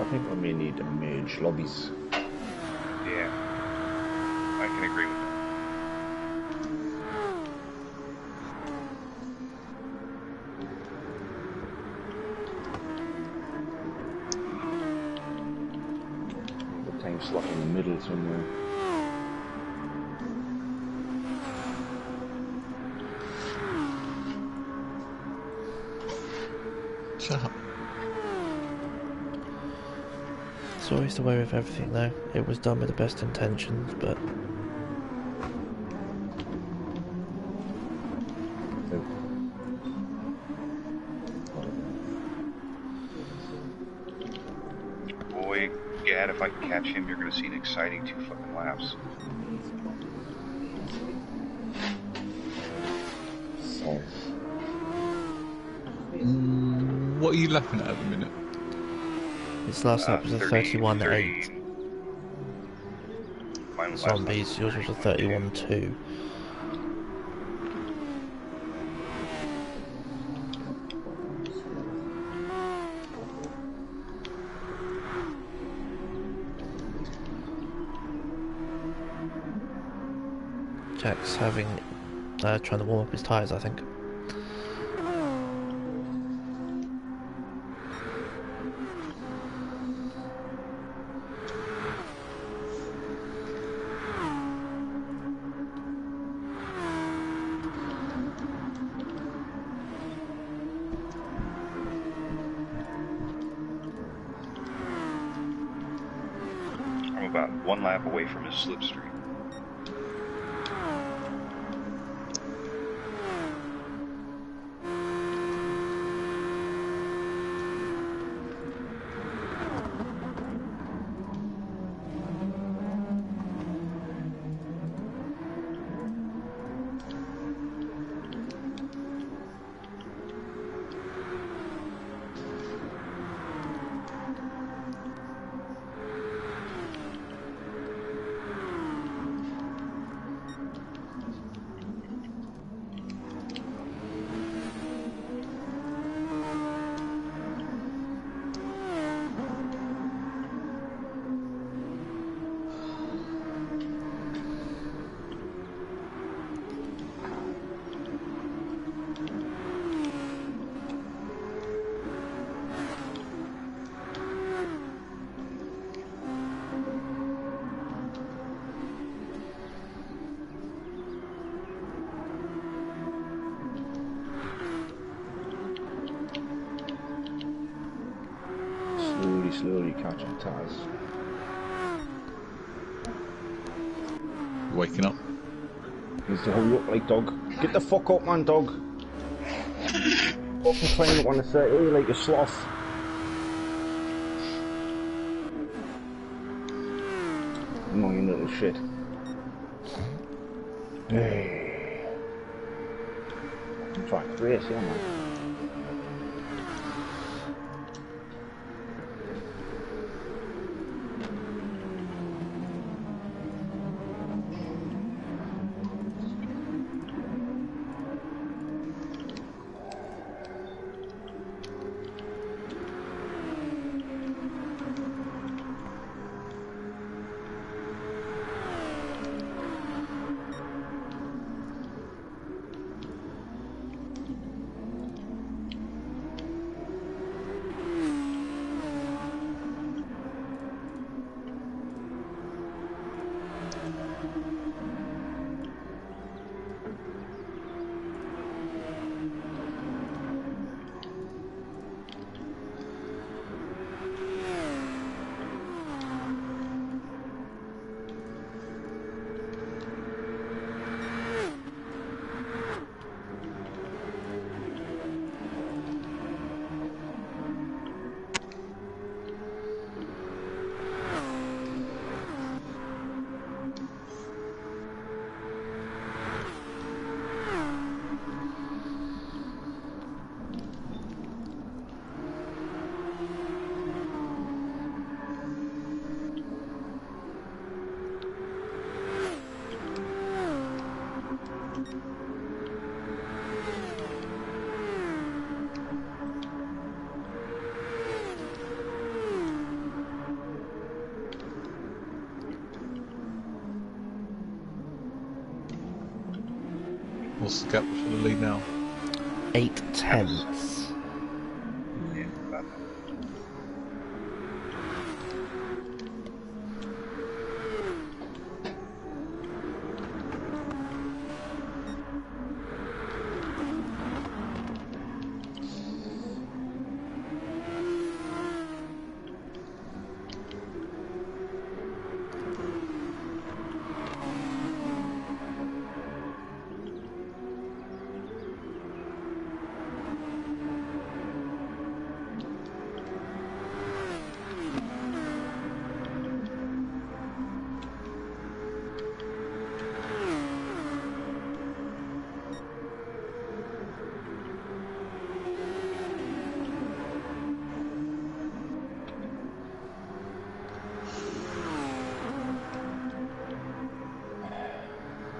I think we may need to merge lobbies. Yeah, I can agree with that. The time slot in the middle somewhere. Shut up. It's always the way with everything though. It was done with the best intentions, but Boy, Gad, if I can catch him, you're going to see an exciting 2 fucking laps. So, What are you laughing at the minute? his last lap was a 31.8. 30. Mine was last lap. Zombies, yours was a 31.2. Jack's having trying to warm up his tyres, I think. about 1 lap away from his slipstream. Slowly catching Taz. Waking up. Needs to hurry up like dog. Get the fuck up, man, dog. Fucking playing up on the 30 like a sloth. Annoying little shit. Hey. Track race, yeah, man. What's the gap for the lead now? 8/10. Yeah, about that.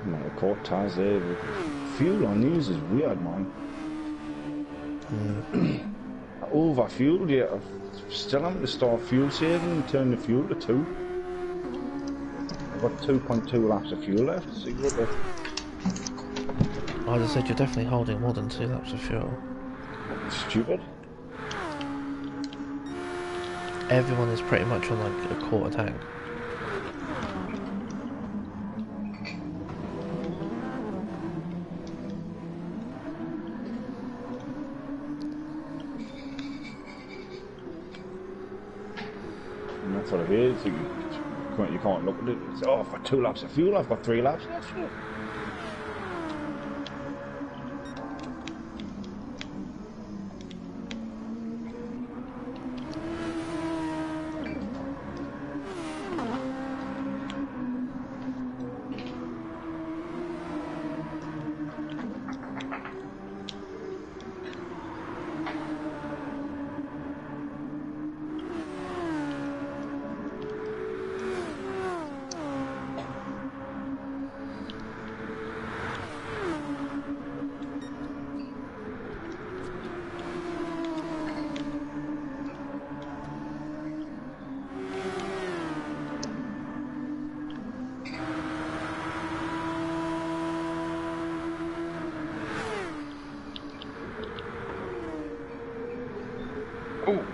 Man, I caught Taz there. The fuel on these is weird, man. I overfueled yet. I'm still having to start fuel saving and turn the fuel to 2. I've got 2.2 laps of fuel left. So what the... I just said you're definitely holding more than 2 laps of fuel. Stupid. Everyone is pretty much on like a quarter tank. And that's what it is. You can't look at it. It's, oh, I've got 2 laps of fuel. I've got 3 laps. That's it. Oh,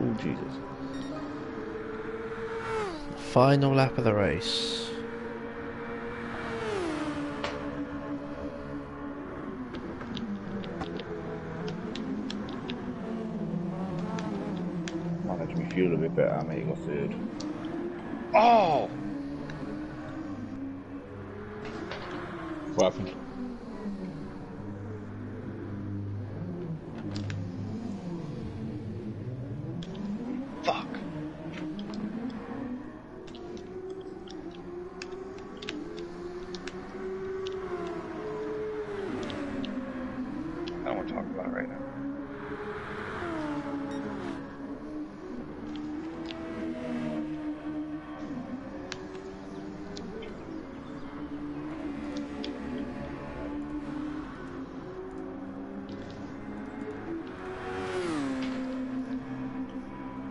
Oh, Jesus. Final lap of the race. Manage me fuel a bit better. I may go 3rd. oh! What happened? Fuck. I don't want to talk about it right now.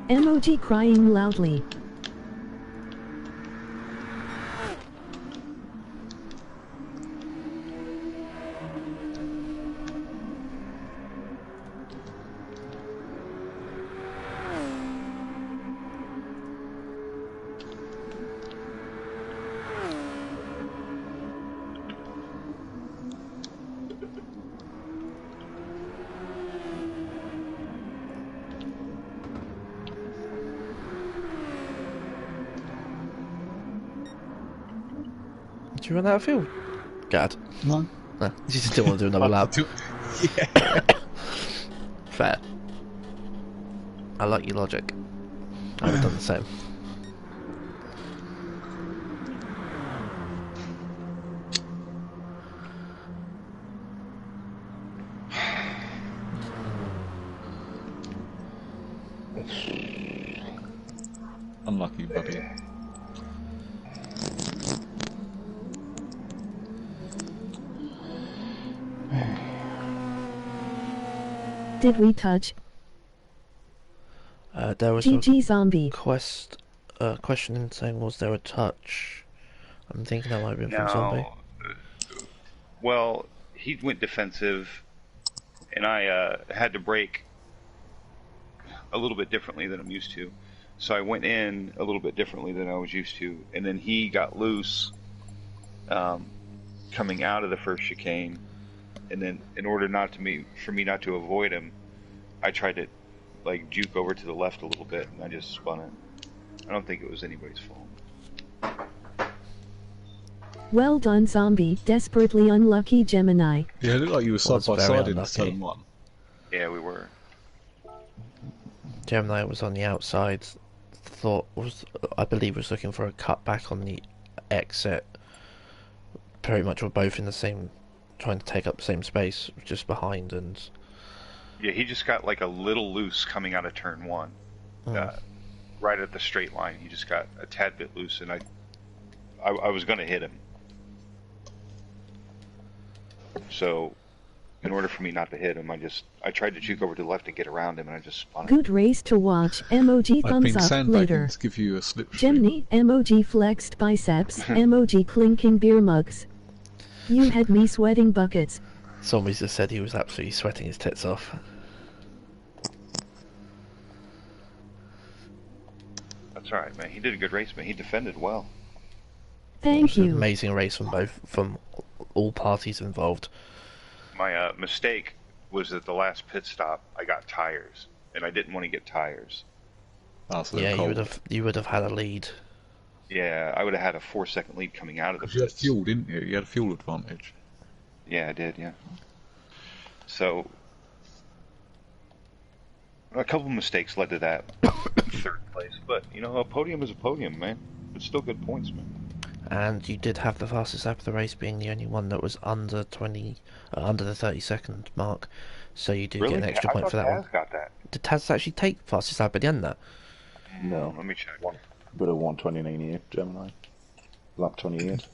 Emoji crying loudly. Do you run out of fuel? Gad. No. No, you just don't want to do another lap. Yeah. Fair. I like your logic. I would have done the same. Unlucky, buddy. Did we touch? There was GG zombie. a question saying, was there a touch? I'm thinking that might have been from Zombie. No. Well, he went defensive, and I had to brake a little bit differently than I'm used to. So I went in a little bit differently than I was used to, and then he got loose coming out of the first chicane. And then, in order for me not to avoid him, I tried to like juke over to the left a little bit, and I just spun it. I don't think it was anybody's fault. Well done, zombie. Desperately unlucky Gemini. Yeah, it looked like you were side by very side in unlucky. turn 1. Yeah, we were. Gemini was on the outside. I believe was looking for a cut back on the exit. Pretty much we're both in the same, trying to take up the same space just behind, and Yeah, he just got like a little loose coming out of turn 1. Right at the straight line, he just got a tad bit loose, and I was going to hit him. So, in order for me not to hit him, I tried to juke over to the left and get around him, and I just spun it. Good race to watch. Emoji I've thumbs been up sandbagging later. to give you a slip. Gemini, emoji flexed biceps, emoji clinking beer mugs. You had me sweating buckets. Zombies just said he was absolutely sweating his tits off. That's alright, man. He did a good race, man. He defended well. Thank An you. amazing race from all parties involved. My mistake was at the last pit stop. I got tires, and I didn't want to get tires. Oh, so Yeah, cold. you would have had a lead. Yeah, I would have had a 4-second lead coming out of the Because you had pits. fuel, didn't you? You had a fuel advantage. Yeah, I did. Yeah. So a couple of mistakes led to that third place, but you know, a podium is a podium, man. It's still good points, man. And you did have the fastest lap of the race, being the only one that was under under the 30-second mark. So you do Really? get an extra point I for thought that one. Taz got that. Did Taz actually take fastest lap at the end there? No. Let me check. But a 1:29.8 Gemini. Lap 28.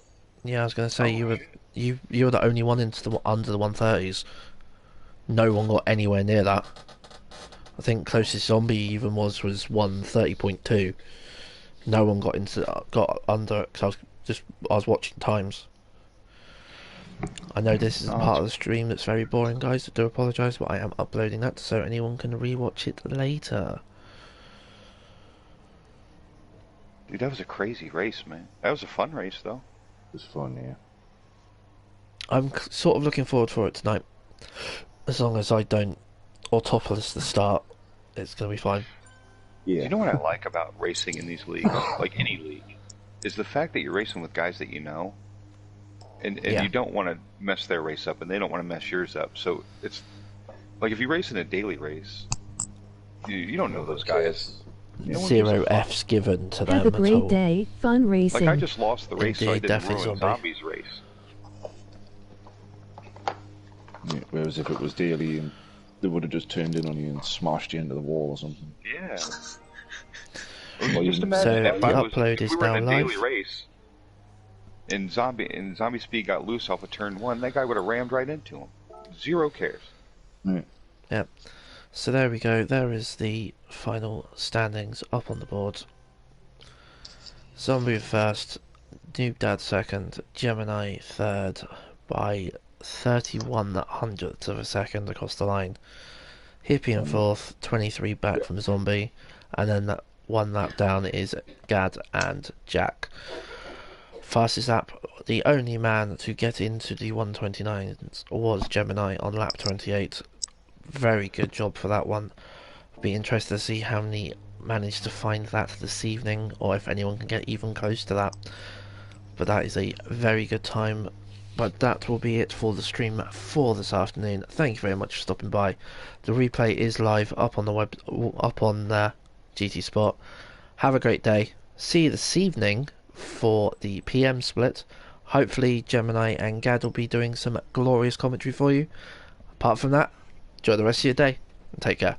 Yeah, I was going to say Oh, you were the only one into the under the 130s. No one got anywhere near that. I think closest zombie even was 130.2. No one got under it because I was watching times. I know this is a part of the stream that's very boring, guys. I do apologise, but I am uploading that so anyone can rewatch it later. Dude, that was a crazy race, man. That was a fun race, though. It was fun, yeah. I'm sort of looking forward for it tonight. As long as I don't autopolis the start, it's going to be fine. Yeah. You know what I like about racing in these leagues, like any league, is the fact that you're racing with guys that you know, and Yeah. you don't want to mess their race up, and they don't want to mess yours up. So it's like if you race in a daily race, you don't know those guys. No one gives Zero a fuck. F's given to them Have a at great all. day. Fun racing. Like I just lost the race, so I Indeed, didn't definitely ruin zombie. Zombie's race. Yeah, whereas if it was daily, and they would have just turned in on you and smashed you into the wall or something. Yeah. Well, Just you- imagine So if the I was, upload if is we were in now a daily live. race, and Zombie Speed got loose off of turn 1, that guy would have rammed right into him. Zero cares. Yeah. Yep. So there we go. There is the final standings up on the board. Zombie first, Noob Dad second, Gemini third by 31 hundredths of a second across the line. Hippie in fourth, 23 back from Zombie, and then that one lap down is Gad and Jack. Fastest lap, the only man to get into the 129s was Gemini on lap 28. Very good job for that one. Be interested to see how many manage to find that this evening, or if anyone can get even close to that. But that is a very good time. But that will be it for the stream for this afternoon. Thank you very much for stopping by. The replay is live up on the web, up on GT Sport. Have a great day. See you this evening for the PM split. Hopefully Gemini and Gad will be doing some glorious commentary for you. Apart from that, enjoy the rest of your day and take care.